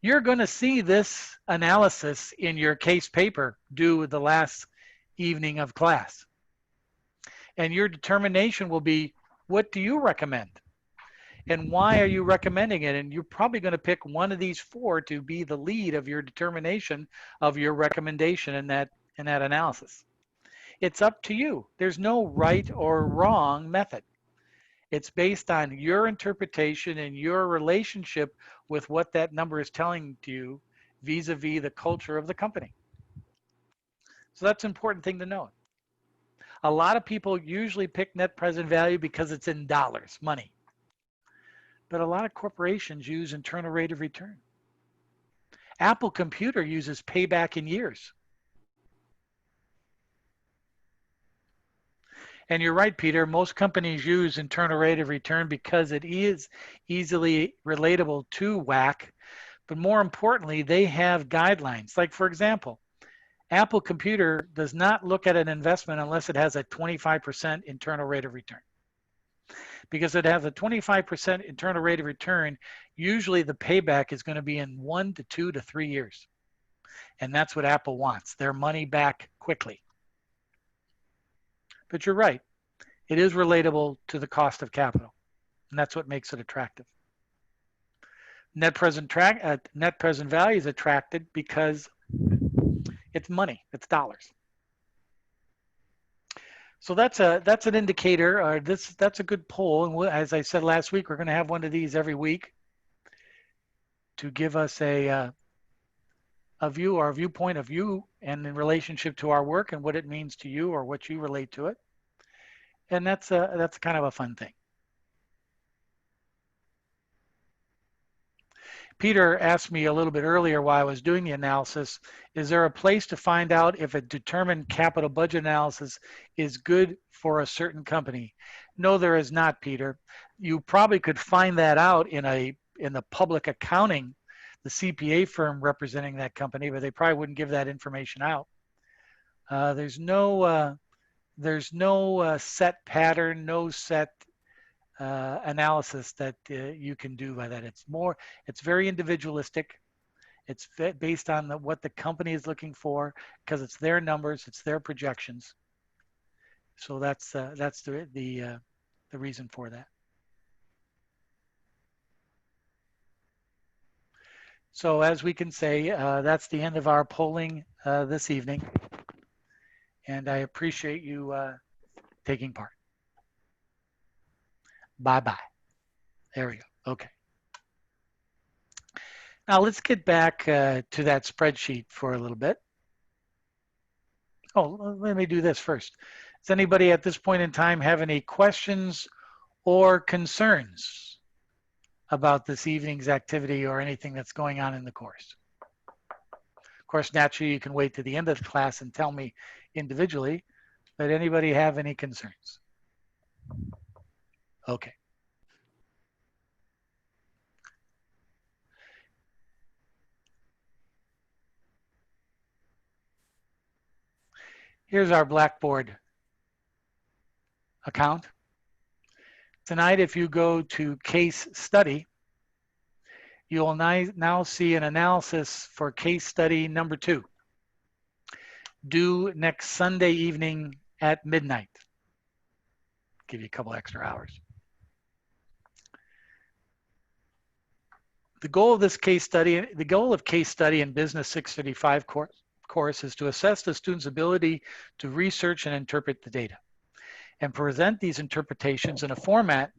Speaker 1: You're going to see this analysis in your case paper due the last evening of class. And your determination will be, what do you recommend? And why are you recommending it? And you're probably going to pick one of these 4 to be the lead of your determination of your recommendation in that analysis. It's up to you. There's no right or wrong method. It's based on your interpretation and your relationship with what that number is telling to you vis-a-vis the culture of the company. So that's an important thing to know. A lot of people usually pick net present value because it's in dollars, money. But a lot of corporations use internal rate of return. Apple Computer uses payback in years. And you're right, Peter, most companies use internal rate of return because it is easily relatable to WACC, but more importantly, they have guidelines. Like, for example, Apple Computer does not look at an investment unless it has a 25% internal rate of return. Because it has a 25% internal rate of return, usually the payback is going to be in 1 to 2 to 3 years. And that's what Apple wants, their money back quickly. But you're right, it is relatable to the cost of capital, and that's what makes it attractive. Net present value is attracted because it's money, it's dollars. So that's an indicator. That's a good poll, and as I said last week, we're going to have one of these every week to give us a view, our viewpoint of you, and in relationship to our work and what it means to you or what you relate to it. And that's kind of a fun thing. Peter asked me a little bit earlier while I was doing the analysis, is there a place to find out if a determined capital budget analysis is good for a certain company? No, there is not, Peter. You probably could find that out in the public accounting, the CPA firm representing that company, but they probably wouldn't give that information out. There's no set pattern, no set analysis that you can do by that. It's very individualistic. It's based on what the company is looking for because it's their numbers, it's their projections. So that's the reason for that. So as we can say, that's the end of our polling this evening. And I appreciate you taking part. Bye-bye. There we go. Okay. Now let's get back to that spreadsheet for a little bit. Oh, let me do this first. Does anybody at this point in time have any questions or concerns about this evening's activity or anything that's going on in the course? Of course, naturally, you can wait to the end of the class and tell me individually, but anybody have any concerns? Okay. Here's our Blackboard account. Tonight, if you go to case study, you'll now see an analysis for case study number 2, due next Sunday evening at midnight. Give you a couple extra hours. The goal of this case study, the goal of case study in Business 635 course course is to assess the student's ability to research and interpret the data and present these interpretations in a format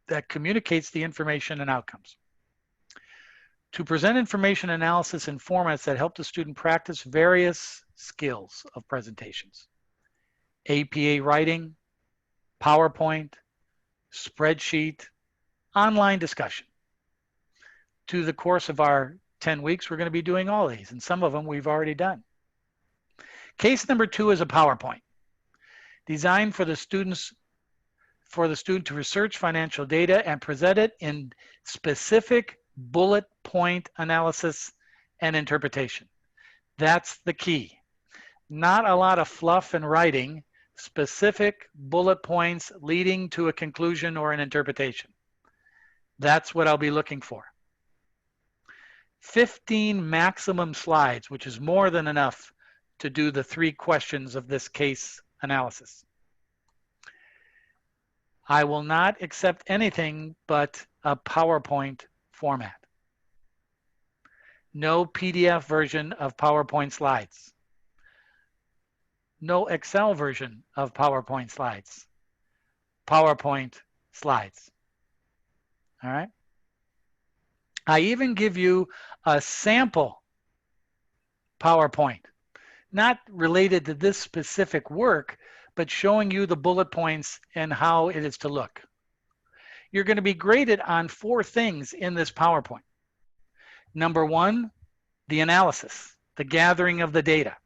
Speaker 1: that communicates the information and outcomes. To present information analysis in formats that help the student practice various skills of presentations. APA writing, PowerPoint, spreadsheet, online discussion. To the course of our 10 weeks, we're going to be doing all these, and some of them we've already done. Case number 2 is a PowerPoint designed for the student to research financial data and present it in specific bullet point analysis and interpretation. That's the key. Not a lot of fluff and writing, specific bullet points leading to a conclusion or an interpretation. That's what I'll be looking for. 15 maximum slides, which is more than enough to do the 3 questions of this case analysis. I will not accept anything but a PowerPoint format. No PDF version of PowerPoint slides. No Excel version of PowerPoint slides. PowerPoint slides. All right? I even give you a sample PowerPoint, not related to this specific work, but showing you the bullet points and how it is to look. You're going to be graded on 4 things in this PowerPoint. Number 1, the analysis, the gathering of the data.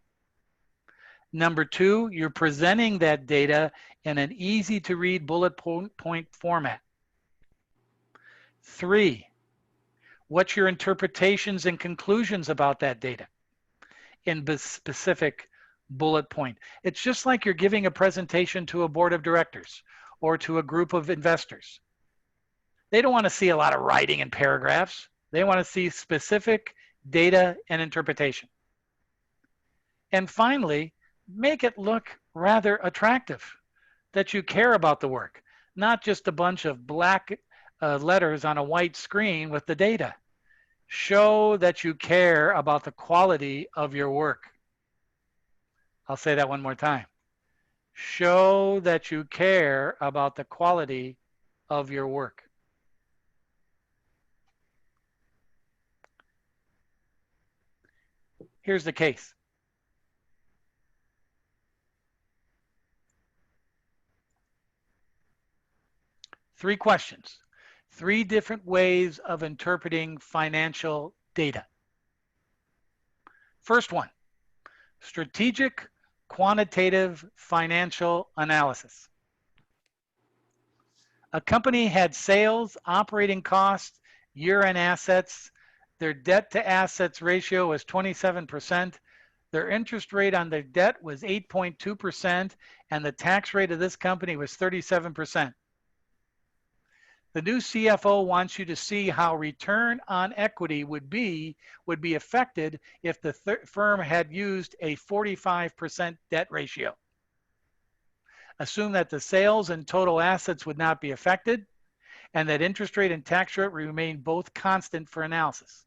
Speaker 1: Number 2, you're presenting that data in an easy to read bullet point format. 3, what's your interpretations and conclusions about that data in specific bullet point. It's just like you're giving a presentation to a board of directors or to a group of investors. They don't want to see a lot of writing and paragraphs. They want to see specific data and interpretation. And finally, make it look rather attractive, that you care about the work, not just a bunch of black letters on a white screen with the data. Show that you care about the quality of your work. I'll say that one more time. Show that you care about the quality of your work. Here's the case. Three questions, 3 different ways of interpreting financial data. First one, strategic quantitative financial analysis. A company had sales, operating costs, year-end assets. Their debt to assets ratio was 27%. Their interest rate on their debt was 8.2%, and the tax rate of this company was 37%. The new CFO wants you to see how return on equity would be affected if the firm had used a 45% debt ratio. Assume that the sales and total assets would not be affected and that interest rate and tax rate remain both constant for analysis.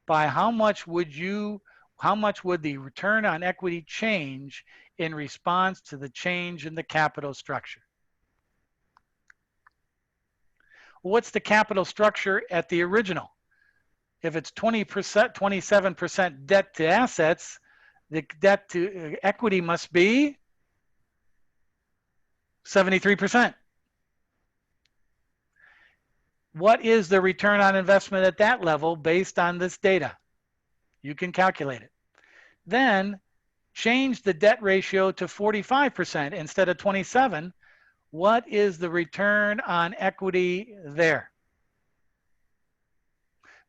Speaker 1: By how much would the return on equity change in response to the change in the capital structure? What's the capital structure at the original? If it's 20%, 27% debt to assets, the debt to equity must be 73%. What is the return on investment at that level based on this data? You can calculate it. Then change the debt ratio to 45% instead of 27%. What is the return on equity there?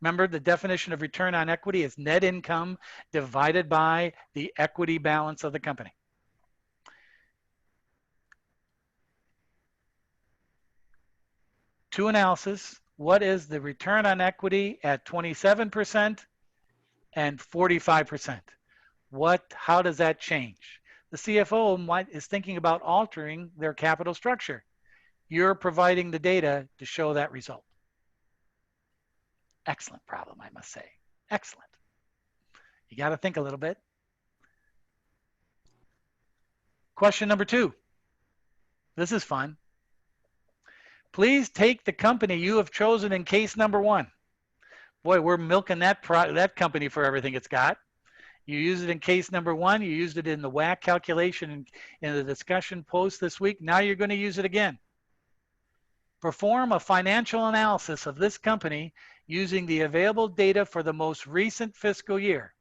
Speaker 1: Remember, the definition of return on equity is net income divided by the equity balance of the company. To analysis, what is the return on equity at 27% and 45%? How does that change? The CFO is thinking about altering their capital structure. You're providing the data to show that result. Excellent problem, I must say. Excellent. You got to think a little bit. Question number 2. This is fun. Please take the company you have chosen in case number 1. Boy, we're milking that company for everything it's got. You use it in case number 1. You used it in the WACC calculation in the discussion post this week. Now you're going to use it again. Perform a financial analysis of this company using the available data for the most recent fiscal year.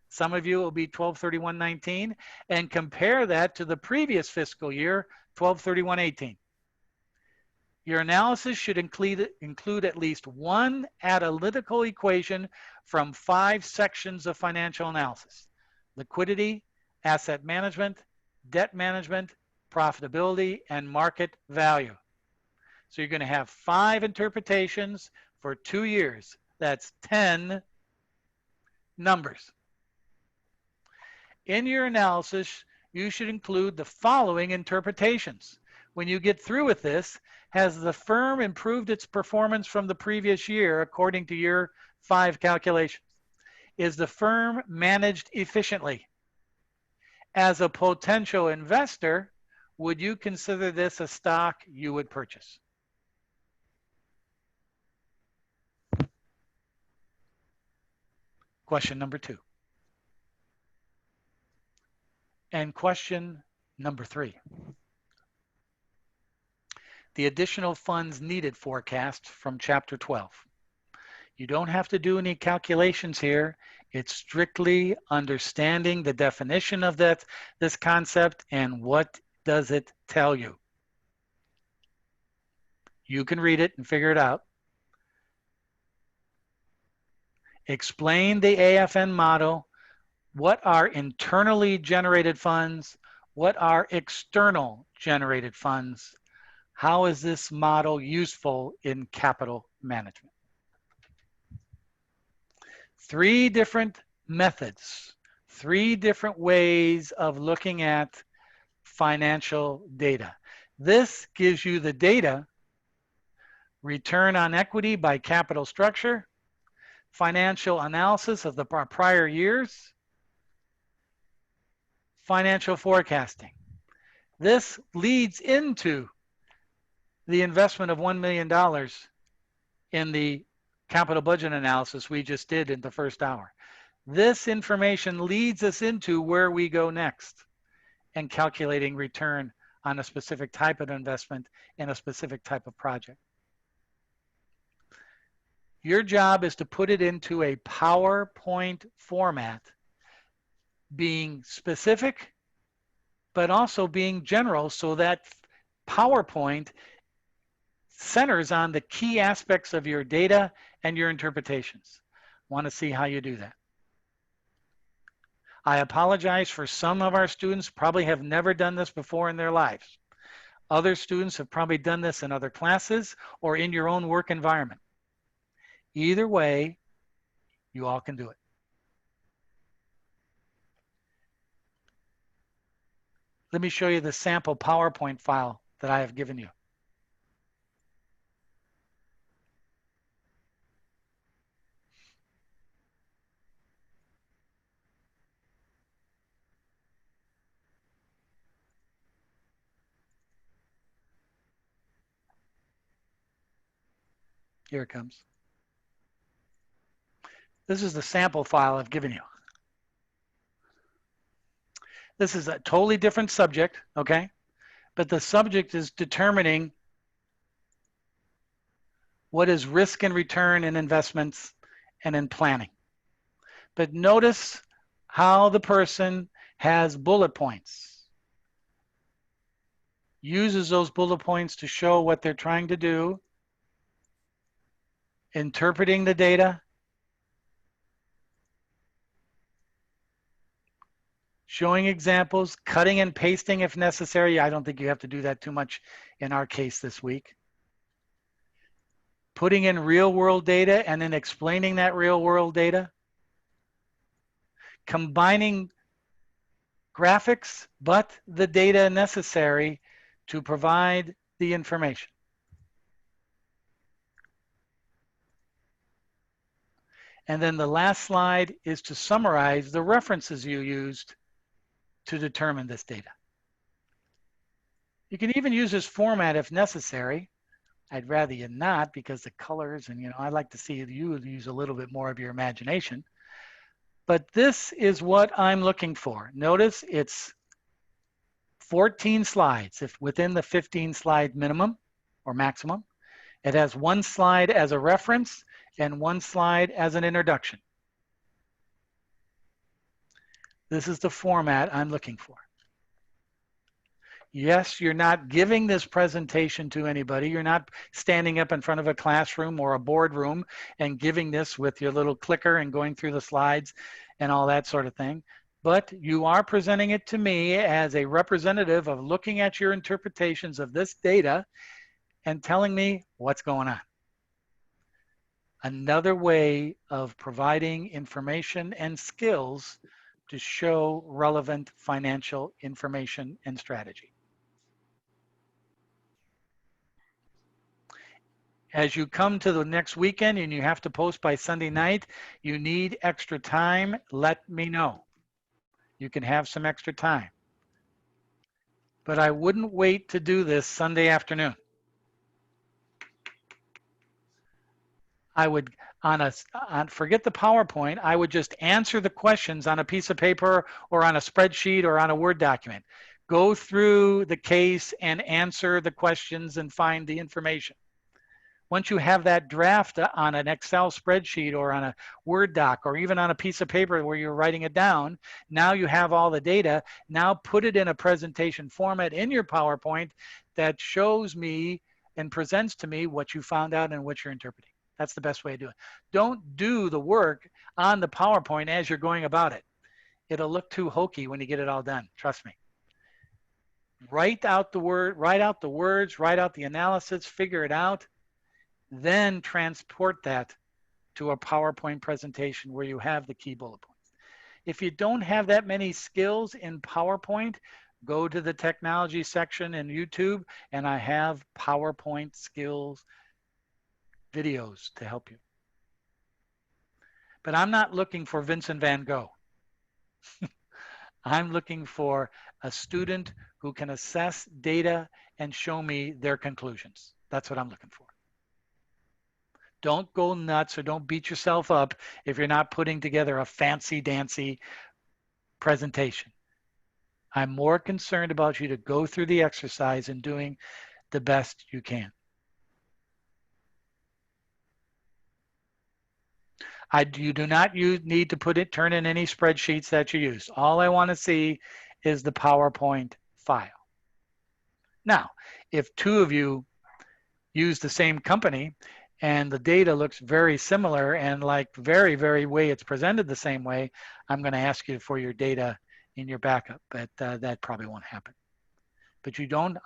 Speaker 1: Some of you will be 12/31/19, and compare that to the previous fiscal year, 12/31/18. Your analysis should include at least one analytical equation from 5 sections of financial analysis: liquidity, asset management, debt management, profitability, and market value. So you're going to have 5 interpretations for 2 years. That's 10 numbers. In your analysis, you should include the following interpretations. When you get through with this, has the firm improved its performance from the previous year according to your 5 calculations? Is the firm managed efficiently? As a potential investor, would you consider this a stock you would purchase? Question number 2. And question number 3. The additional funds needed forecast from Chapter 12. You don't have to do any calculations here. It's strictly understanding the definition of this concept and what does it tell you. You can read it and figure it out. Explain the AFN model. What are internally generated funds? What are external generated funds? How is this model useful in capital management? 3 different methods, 3 different ways of looking at financial data. This gives you the data: return on equity by capital structure, financial analysis of the prior years, financial forecasting. This leads into the investment of $1 million in the capital budget analysis we just did in the first hour. This information leads us into where we go next and calculating return on a specific type of investment in a specific type of project. Your job is to put it into a PowerPoint format, being specific, but also being general, so that PowerPoint centers on the key aspects of your data and your interpretations. Want to see how you do that. I apologize for some of our students probably have never done this before in their lives. Other students have probably done this in other classes or in your own work environment. Either way, you all can do it. Let me show you the sample PowerPoint file that I have given you. Here it comes. This is the sample file I've given you. This is a totally different subject, okay? But the subject is determining what is risk and return in investments and in planning. But notice how the person has bullet points, uses those bullet points to show what they're trying to do, interpreting the data, showing examples, cutting and pasting if necessary. I don't think you have to do that too much in our case this week. Putting in real world data and then explaining that real world data. Combining graphics, but the data necessary to provide the information. And then the last slide is to summarize the references you used to determine this data. You can even use this format if necessary. I'd rather you not because the colors and, I like to see you use a little bit more of your imagination. But this is what I'm looking for. Notice it's 14 slides if within the 15 slide minimum or maximum. It has one slide as a reference and one slide as an introduction. This is the format I'm looking for. Yes, you're not giving this presentation to anybody. You're not standing up in front of a classroom or a boardroom and giving this with your little clicker and going through the slides and all that sort of thing. But you are presenting it to me as a representative of looking at your interpretations of this data and telling me what's going on. Another way of providing information and skills to show relevant financial information and strategy. As you come to the next weekend and you have to post by Sunday night, you need extra time, let me know. You can have some extra time. But I wouldn't wait to do this Sunday afternoon. I would, forget the PowerPoint, I would just answer the questions on a piece of paper or on a spreadsheet or on a Word document. Go through the case and answer the questions and find the information. Once you have that draft on an Excel spreadsheet or on a Word doc or even on a piece of paper where you're writing it down, now you have all the data. Now put it in a presentation format in your PowerPoint that shows me and presents to me what you found out and what you're interpreting. That's the best way to do it. Don't do the work on the PowerPoint as you're going about it. It'll look too hokey when you get it all done. Trust me. Write out the words, write out the analysis, figure it out, then transport that to a PowerPoint presentation where you have the key bullet points. If you don't have that many skills in PowerPoint, go to the technology section in YouTube and I have PowerPoint skills videos to help you. But I'm not looking for Vincent van Gogh. I'm looking for a student who can assess data and show me their conclusions. That's what I'm looking for. Don't go nuts or don't beat yourself up if you're not putting together a fancy-dancy presentation. I'm more concerned about you to go through the exercise and doing the best you can. You do not need to turn in any spreadsheets that you use. All I want to see is the PowerPoint file. Now, if two of you use the same company and the data looks very similar and like very, very way it's presented the same way, I'm going to ask you for your data in your backup, but that probably won't happen. But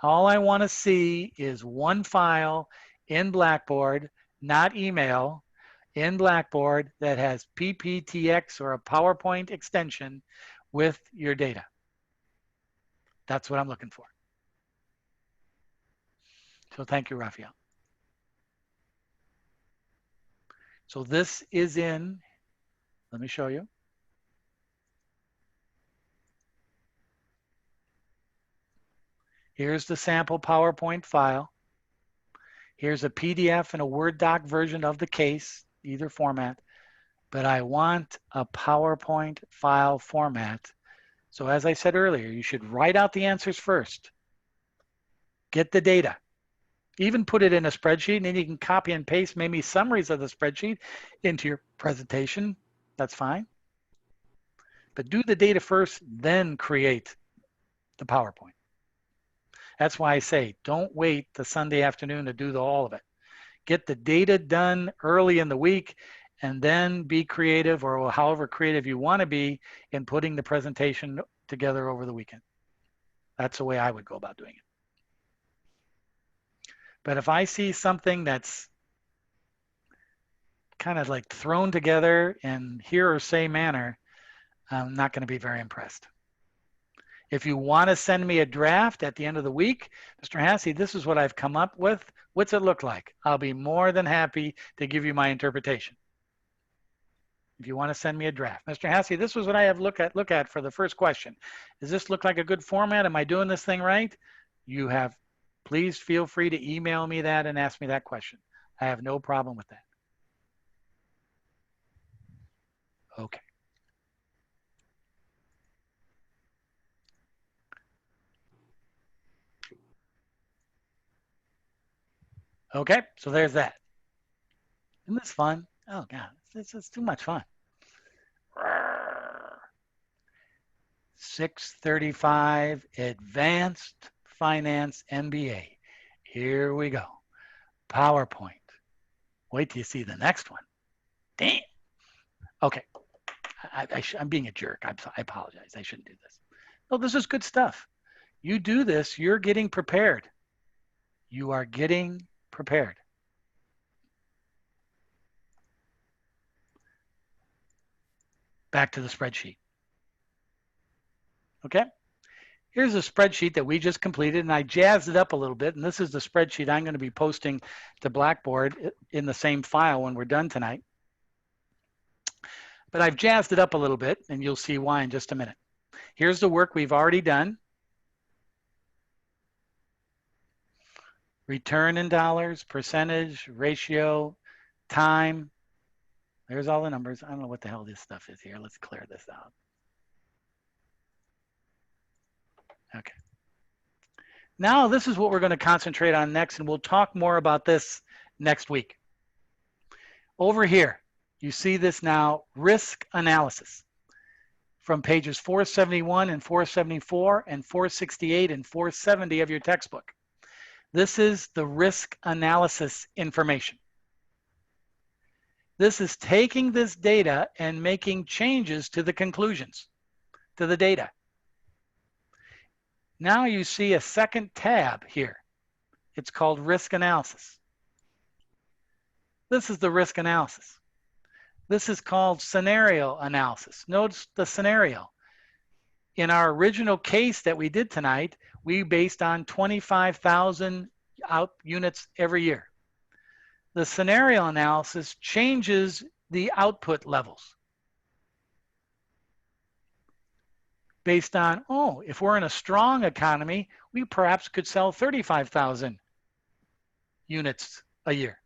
Speaker 1: all I want to see is one file in Blackboard, not email, in Blackboard that has PPTX or a PowerPoint extension with your data. That's what I'm looking for. So thank you, Raphael. So this is in, let me show you. Here's the sample PowerPoint file. Here's a PDF and a Word doc version of the case, either format, but I want a PowerPoint file format. So as I said earlier, you should write out the answers first. Get the data. Even put it in a spreadsheet, and then you can copy and paste maybe summaries of the spreadsheet into your presentation. That's fine. But do the data first, then create the PowerPoint. That's why I say don't wait the Sunday afternoon to do all of it. Get the data done early in the week and then be creative, or however creative you want to be, in putting the presentation together over the weekend. That's the way I would go about doing it. But if I see something that's kind of like thrown together in hear or say manner, I'm not going to be very impressed. If you want to send me a draft at the end of the week, Mr. Hassey, this is what I've come up with. What's it look like? I'll be more than happy to give you my interpretation. If you want to send me a draft. Mr. Hassey, this was what I have look at for the first question. Does this look like a good format? Am I doing this thing right? You have, please feel free to email me that and ask me that question. I have no problem with that. Okay. Okay, so there's that. Isn't this fun? Oh God, it's too much fun. 635 Advanced Finance MBA. Here we go. PowerPoint. Wait till you see the next one. Damn. Okay, I'm being a jerk. I apologize. I shouldn't do this. No, this is good stuff. You do this, you're getting prepared. You are getting prepared. Back to the spreadsheet. Okay? Here's a spreadsheet that we just completed, and I jazzed it up a little bit, and this is the spreadsheet I'm going to be posting to Blackboard in the same file when we're done tonight. But I've jazzed it up a little bit, and you'll see why in just a minute. Here's the work we've already done. Return in dollars, percentage, ratio, time. There's all the numbers. I don't know what the hell this stuff is here. Let's clear this out. Okay. Now this is what we're going to concentrate on next, and we'll talk more about this next week. Over here, you see this now, risk analysis from pages 471 and 474 and 468 and 470 of your textbook. This is the risk analysis information. This is taking this data and making changes to the conclusions, to the data. Now you see a second tab here. It's called risk analysis. This is the risk analysis. This is called scenario analysis. Notice the scenario. In our original case that we did tonight, we based on 25,000 units every year. The scenario analysis changes the output levels based on, oh, if we're in a strong economy, we perhaps could sell 35,000 units a year.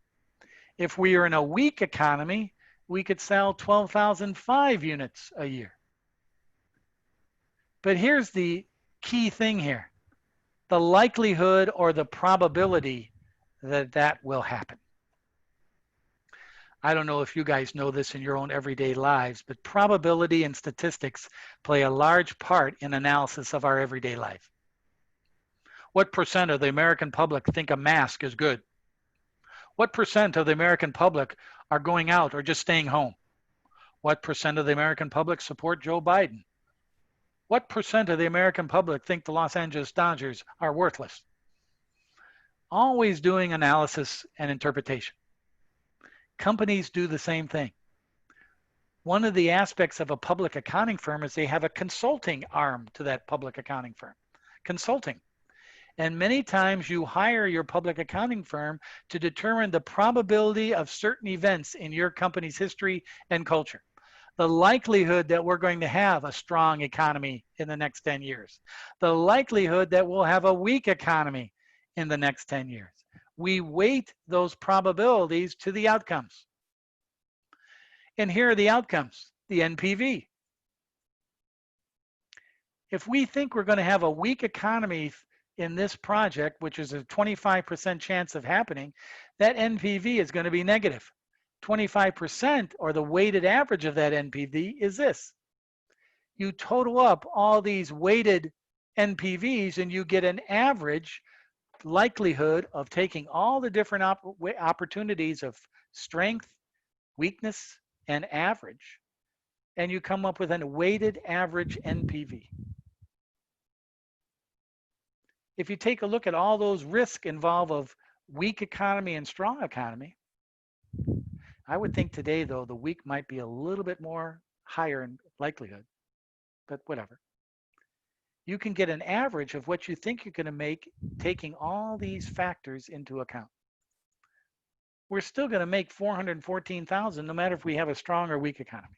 Speaker 1: If we are in a weak economy, we could sell 12,005 units a year. But here's the key thing here. The likelihood or the probability that that will happen. I don't know if you guys know this in your own everyday lives, but probability and statistics play a large part in analysis of our everyday life. What percent of the American public think a mask is good? What percent of the American public are going out or just staying home? What percent of the American public support Joe Biden? What percent of the American public think the Los Angeles Dodgers are worthless? Always doing analysis and interpretation. Companies do the same thing. One of the aspects of a public accounting firm is they have a consulting arm to that public accounting firm. Consulting. And many times you hire your public accounting firm to determine the probability of certain events in your company's history and culture. The likelihood that we're going to have a strong economy in the next 10 years. The likelihood that we'll have a weak economy in the next 10 years. We weight those probabilities to the outcomes. And here are the outcomes, the NPV. If we think we're going to have a weak economy in this project, which is a 25% chance of happening, that NPV is going to be negative. 25%, or the weighted average of that NPV, is this. You total up all these weighted NPVs and you get an average likelihood of taking all the different opportunities of strength, weakness, and average, and you come up with a weighted average NPV. If you take a look at all those risks involved of weak economy and strong economy, I would think today, though, the weak might be a little bit more higher in likelihood, but whatever. You can get an average of what you think you're going to make taking all these factors into account. We're still going to make 414,000 no matter if we have a strong or weak economy.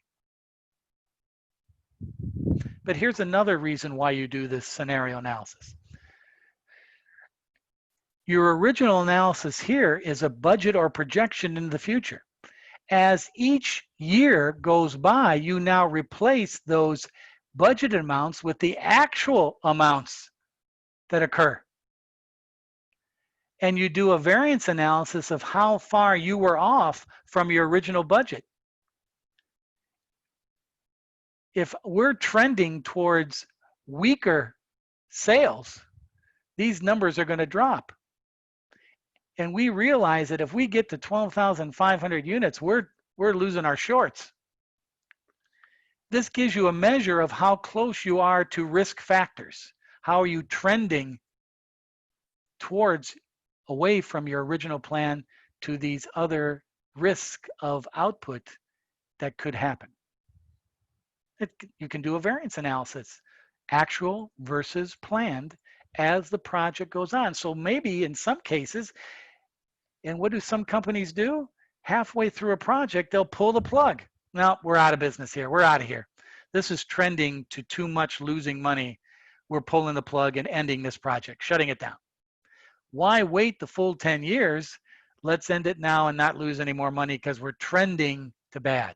Speaker 1: But here's another reason why you do this scenario analysis. Your original analysis here is a budget or projection into the future. As each year goes by, you now replace those budgeted amounts with the actual amounts that occur. And you do a variance analysis of how far you were off from your original budget. If we're trending towards weaker sales, these numbers are going to drop. And we realize that if we get to 12,500 units, we're losing our shorts. This gives you a measure of how close you are to risk factors. How are you trending towards away from your original plan to these other risks of output that could happen? You can do a variance analysis, actual versus planned, as the project goes on. So maybe in some cases, and what do some companies do? Halfway through a project, they'll pull the plug. No, we're out of business here. We're out of here. This is trending to too much losing money. We're pulling the plug and ending this project, shutting it down. Why wait the full 10 years? Let's end it now and not lose any more money because we're trending to bad.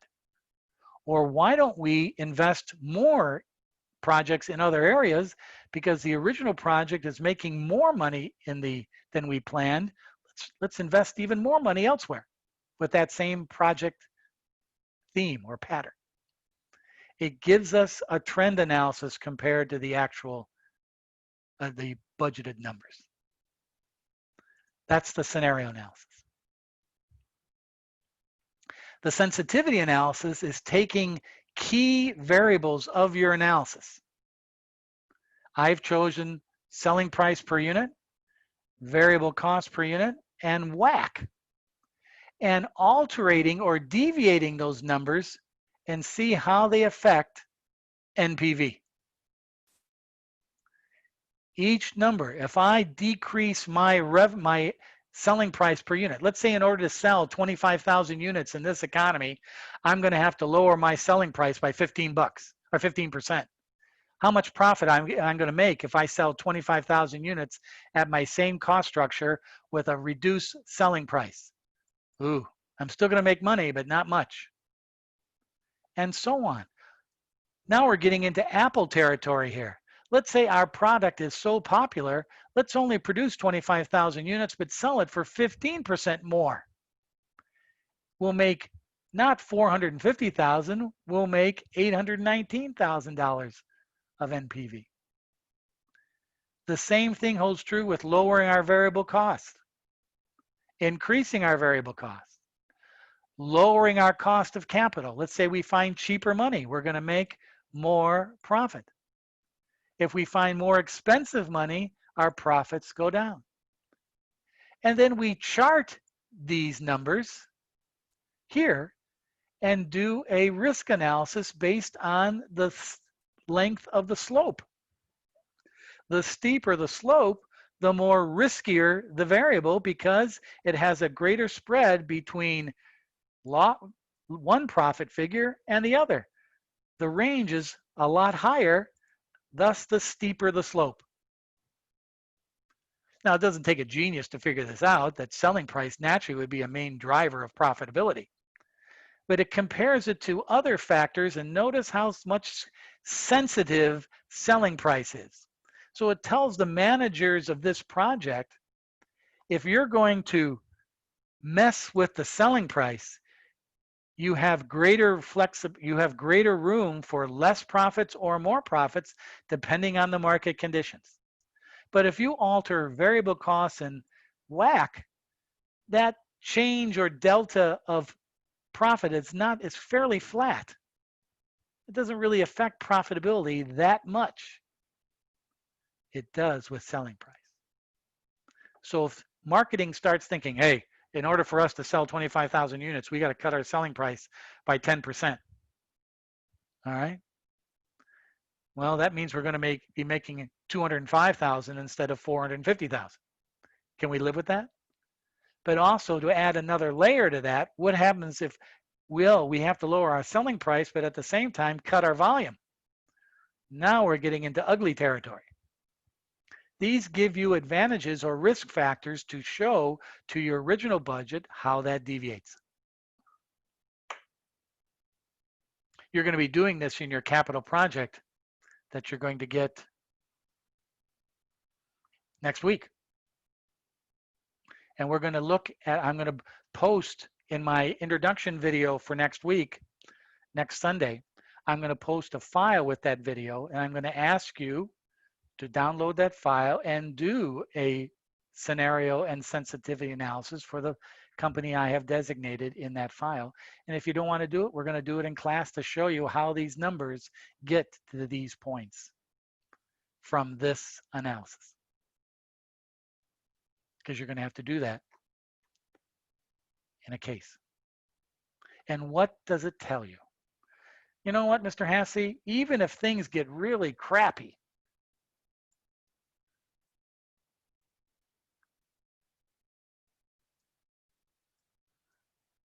Speaker 1: Or why don't we invest more projects in other areas because the original project is making more money than we planned. Let's invest even more money elsewhere with that same project theme or pattern. It gives us a trend analysis compared to the actual, the budgeted numbers. That's the scenario analysis. The sensitivity analysis is taking key variables of your analysis. I've chosen selling price per unit, variable cost per unit, and WACC, and altering or deviating those numbers and see how they affect NPV. Each number, if I decrease my selling price per unit, let's say in order to sell 25,000 units in this economy, I'm going to have to lower my selling price by 15 bucks or 15%. How much profit I'm going to make if I sell 25,000 units at my same cost structure with a reduced selling price? Ooh, I'm still going to make money, but not much. And so on. Now we're getting into Apple territory here. Let's say our product is so popular, let's only produce 25,000 units, but sell it for 15% more. We'll make not $450,000, we'll make $819,000 of NPV. The same thing holds true with lowering our variable cost, increasing our variable cost, lowering our cost of capital. Let's say we find cheaper money, we're going to make more profit. If we find more expensive money, our profits go down. And then we chart these numbers here and do a risk analysis based on the length of the slope. The steeper the slope, the more riskier the variable because it has a greater spread between one profit figure and the other. The range is a lot higher, thus the steeper the slope. Now, it doesn't take a genius to figure this out, that selling price naturally would be a main driver of profitability. But it compares it to other factors, and notice how much sensitive selling price is. So it tells the managers of this project, if you're going to mess with the selling price, you have greater room for less profits or more profits depending on the market conditions. But if you alter variable costs and WACC, that change or delta of profit is fairly flat. It doesn't really affect profitability that much. It does with selling price. So if marketing starts thinking, hey, in order for us to sell 25,000 units, we got to cut our selling price by 10%. All right. Well, that means we're going to be making 205,000 instead of 450,000. Can we live with that? But also, to add another layer to that, what happens if we have to lower our selling price, but at the same time cut our volume? Now we're getting into ugly territory. These give you advantages or risk factors to show to your original budget how that deviates. You're going to be doing this in your capital project that you're going to get next week. And we're going to look at, I'm going to post in my introduction video for next week, next Sunday, I'm going to post a file with that video, and I'm going to ask you to download that file and do a scenario and sensitivity analysis for the company I have designated in that file. And if you don't want to do it, we're going to do it in class to show you how these numbers get to these points from this analysis. Because you're going to have to do that in a case. And what does it tell you? You know what, Mr. Hasse? Even if things get really crappy,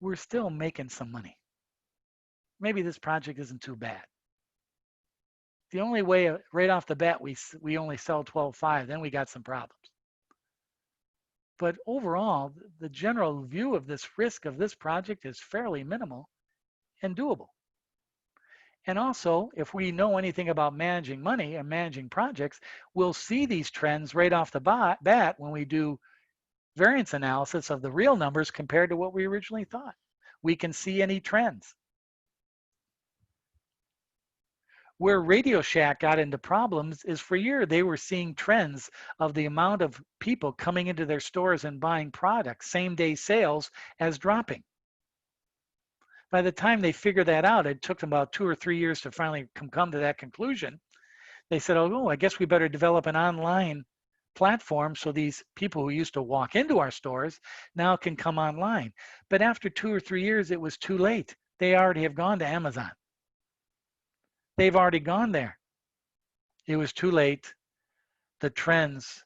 Speaker 1: we're still making some money. Maybe this project isn't too bad. The only way, right off the bat, we only sell 12.5, then we got some problems. But overall, the general view of this risk of this project is fairly minimal and doable. And also, if we know anything about managing money and managing projects, we'll see these trends right off the bat when we do variance analysis of the real numbers compared to what we originally thought. We can see any trends. Where Radio Shack got into problems is for years they were seeing trends of the amount of people coming into their stores and buying products, same-day sales, as dropping. By the time they figured that out, it took them about 2 or 3 years to finally come to that conclusion. They said, oh, I guess we better develop an online platform so these people who used to walk into our stores now can come online. But after 2 or 3 years, it was too late. They already have gone to Amazon. They've already gone there. It was too late. The trends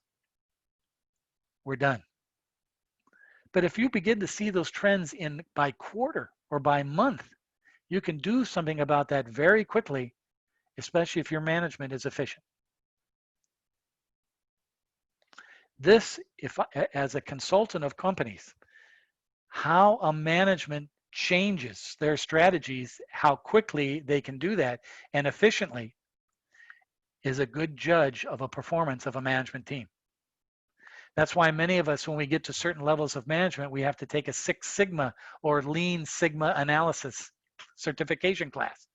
Speaker 1: were done. But if you begin to see those trends by quarter or by month, you can do something about that very quickly, especially if your management is efficient. This, as a consultant of companies, how a management changes their strategies, how quickly they can do that and efficiently, is a good judge of a performance of a management team. That's why many of us, when we get to certain levels of management, we have to take a Six Sigma or Lean Sigma analysis certification class.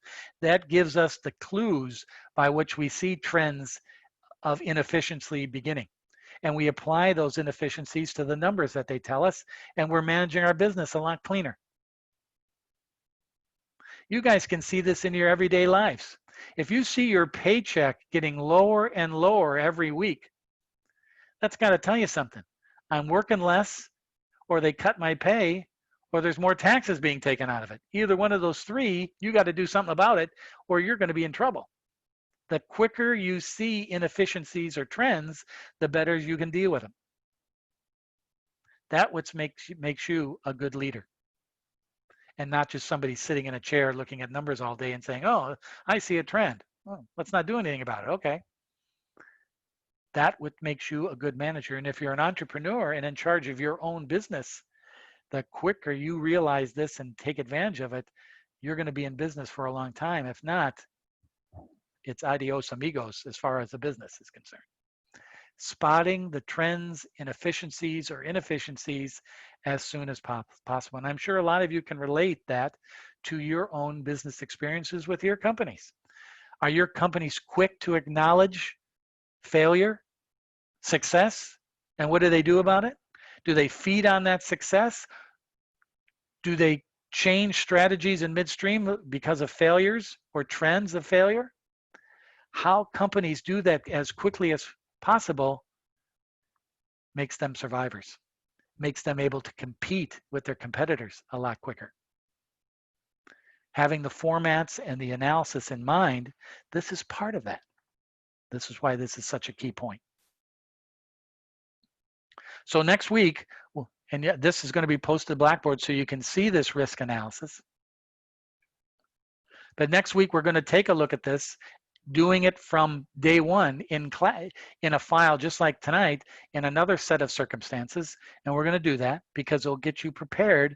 Speaker 1: That gives us the clues by which we see trends of inefficiency beginning. And we apply those inefficiencies to the numbers that they tell us, and we're managing our business a lot cleaner. You guys can see this in your everyday lives. If you see your paycheck getting lower and lower every week, that's got to tell you something. I'm working less, or they cut my pay, or there's more taxes being taken out of it. Either one of those three, you got to do something about it, or you're going to be in trouble. The quicker you see inefficiencies or trends, the better you can deal with them. That what makes you a good leader. And not just somebody sitting in a chair looking at numbers all day and saying, oh, I see a trend. Well, let's not do anything about it. Okay. That what makes you a good manager. And if you're an entrepreneur and in charge of your own business, the quicker you realize this and take advantage of it, you're going to be in business for a long time. If not, it's adios amigos as far as the business is concerned. Spotting the trends, inefficiencies or inefficiencies as soon as possible. And I'm sure a lot of you can relate that to your own business experiences with your companies. Are your companies quick to acknowledge failure, success, and what do they do about it? Do they feed on that success? Do they change strategies in midstream because of failures or trends of failure? How companies do that as quickly as possible makes them survivors, makes them able to compete with their competitors a lot quicker. Having the formats and the analysis in mind, this is part of that. This is why this is such a key point. So next week, and this is going to be posted to Blackboard so you can see this risk analysis. But next week, we're going to take a look at this doing it from day one in a file just like tonight in another set of circumstances. And we're going to do that because it'll get you prepared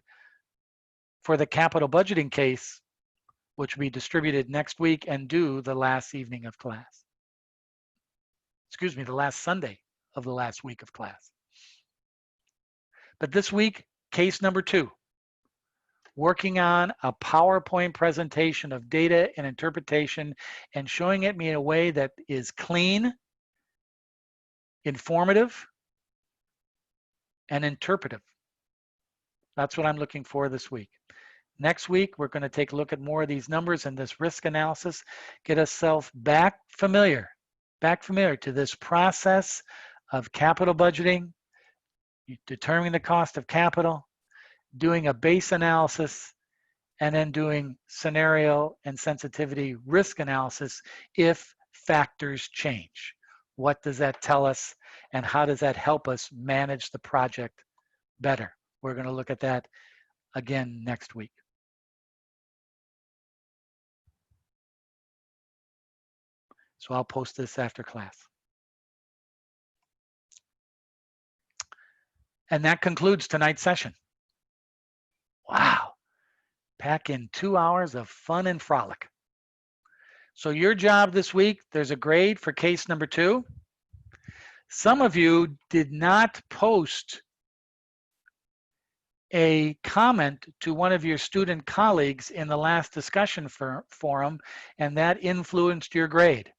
Speaker 1: for the capital budgeting case, which will be distributed next week and due the last evening of class. Excuse me, the last Sunday of the last week of class. But this week, case number 2, working on a PowerPoint presentation of data and interpretation and showing it me in a way that is clean, informative, and interpretive. That's what I'm looking for this week. Next week, we're going to take a look at more of these numbers and this risk analysis, get ourselves back familiar to this process of capital budgeting, determining the cost of capital, doing a base analysis, and then doing scenario and sensitivity risk analysis if factors change. What does that tell us, and how does that help us manage the project better? We're going to look at that again next week. So I'll post this after class. And that concludes tonight's session. Wow. Pack in 2 hours of fun and frolic. So your job this week, there's a grade for case number 2. Some of you did not post a comment to one of your student colleagues in the last discussion forum, and that influenced your grade.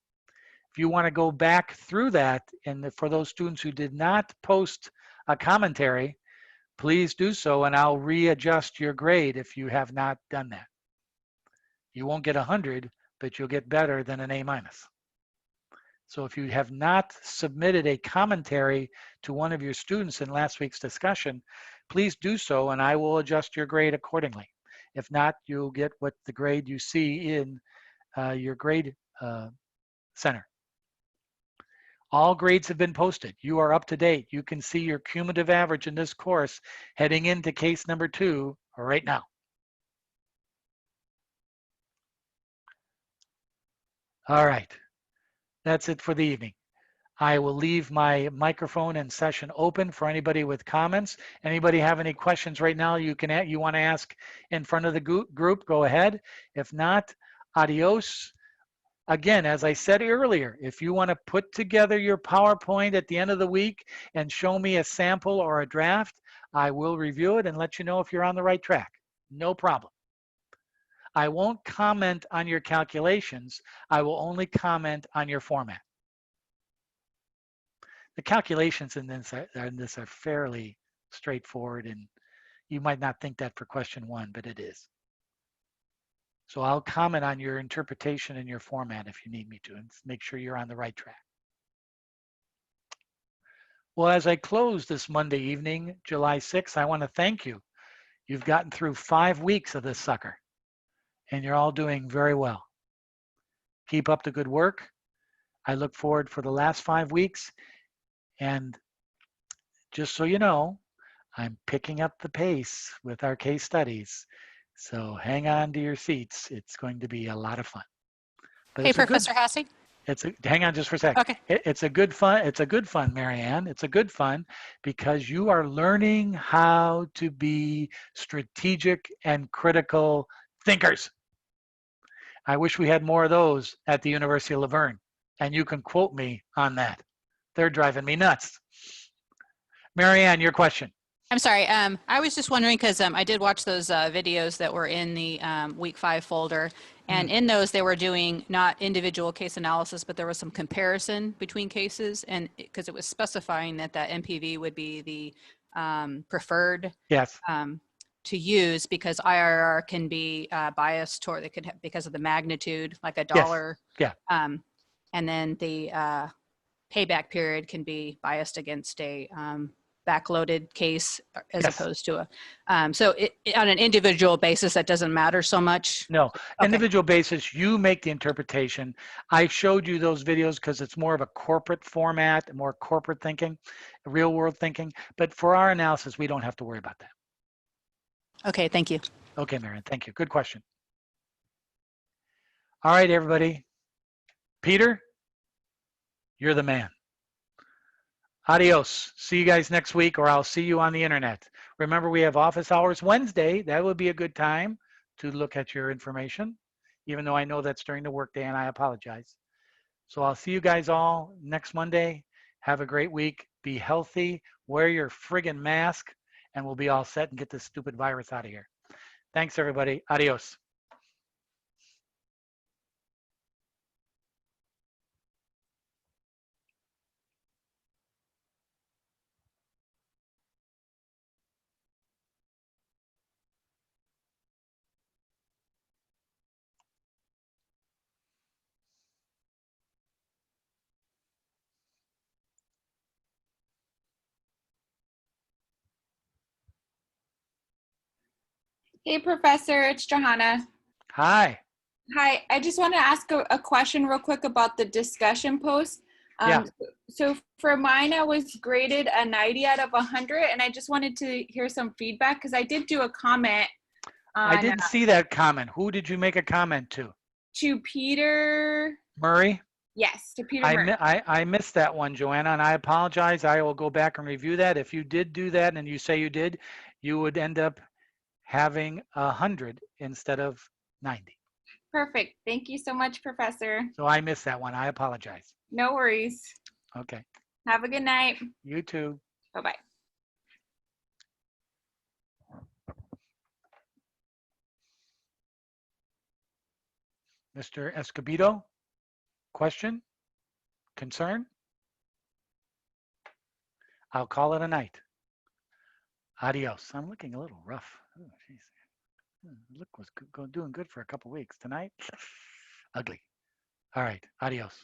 Speaker 1: If you want to go back through that, and for those students who did not post a commentary, please do so, and I'll readjust your grade if you have not done that. You won't get 100, but you'll get better than an A-. So if you have not submitted a commentary to one of your students in last week's discussion, please do so, and I will adjust your grade accordingly. If not, you'll get what the grade you see in your grade center. All grades have been posted. You are up to date. You can see your cumulative average in this course heading into case number 2 right now. All right, that's it for the evening. I will leave my microphone and session open for anybody with comments. Anybody have any questions right now you want to ask in front of the group, go ahead. If not, adios. Again, as I said earlier, if you want to put together your PowerPoint at the end of the week and show me a sample or a draft, I will review it and let you know if you're on the right track. No problem. I won't comment on your calculations. I will only comment on your format. The calculations in this are fairly straightforward, and you might not think that for question 1, but it is. So I'll comment on your interpretation and your format if you need me to, and make sure you're on the right track. Well, as I close this Monday evening, July 6th, I want to thank you. You've gotten through 5 weeks of this sucker, and you're all doing very well. Keep up the good work. I look forward for the last 5 weeks, and just so you know, I'm picking up the pace with our case studies. So hang on to your seats. It's going to be a lot of fun. But
Speaker 2: hey, Professor Hassey.
Speaker 1: Hang on just for a second.
Speaker 2: Okay.
Speaker 1: It's a good fun, Marianne. It's a good fun because you are learning how to be strategic and critical thinkers. I wish we had more of those at the University of Laverne, and you can quote me on that. They're driving me nuts. Marianne, your question.
Speaker 2: I'm sorry. I was just wondering because I did watch those videos that were in the week 5 folder, and in those they were doing not individual case analysis, but there was some comparison between cases, and because it was specifying that NPV would be the preferred
Speaker 1: yes.
Speaker 2: To use because IRR can be biased toward they could have, because of the magnitude, like $1.
Speaker 1: Yes. Yeah.
Speaker 2: And then the payback period can be biased against a backloaded case as opposed to a, so on an individual basis, that doesn't matter so much.
Speaker 1: No,
Speaker 2: okay.
Speaker 1: Individual basis, you make the interpretation. I showed you those videos because it's more of a corporate format, more corporate thinking, real world thinking. But for our analysis, we don't have to worry about that.
Speaker 2: Okay, thank you.
Speaker 1: Okay, Marian, thank you. Good question. All right, everybody. Peter, you're the man. Adios. See you guys next week, or I'll see you on the internet. Remember, we have office hours Wednesday. That would be a good time to look at your information, even though I know that's during the workday, and I apologize. So I'll see you guys all next Monday. Have a great week. Be healthy. Wear your friggin' mask, and we'll be all set and get this stupid virus out of here. Thanks, everybody. Adios.
Speaker 3: Hey, Professor, it's Johanna.
Speaker 1: Hi.
Speaker 3: Hi, I just want to ask a question real quick about the discussion post.
Speaker 1: Yeah.
Speaker 3: So for mine, I was graded a 90 out of 100, and I just wanted to hear some feedback because I did do a comment on,
Speaker 1: I didn't see that comment. Who did you make a comment to?
Speaker 3: to Peter.
Speaker 1: Murray?
Speaker 3: Yes, to Peter Murray.
Speaker 1: I missed that one, Joanna, and I apologize. I will go back and review that. If you did do that and you say you did, you would end up having 100 instead of 90.
Speaker 3: Perfect. Thank you so much, Professor.
Speaker 1: So I missed that one. I apologize.
Speaker 3: No worries.
Speaker 1: Okay.
Speaker 3: Have a good night.
Speaker 1: You too.
Speaker 3: Bye-bye.
Speaker 1: Mr. Escobedo, question? Concern? I'll call it a night. Adios. I'm looking a little rough. Oh, geez. Look was doing good for a couple weeks. Tonight, ugly. All right. Adios.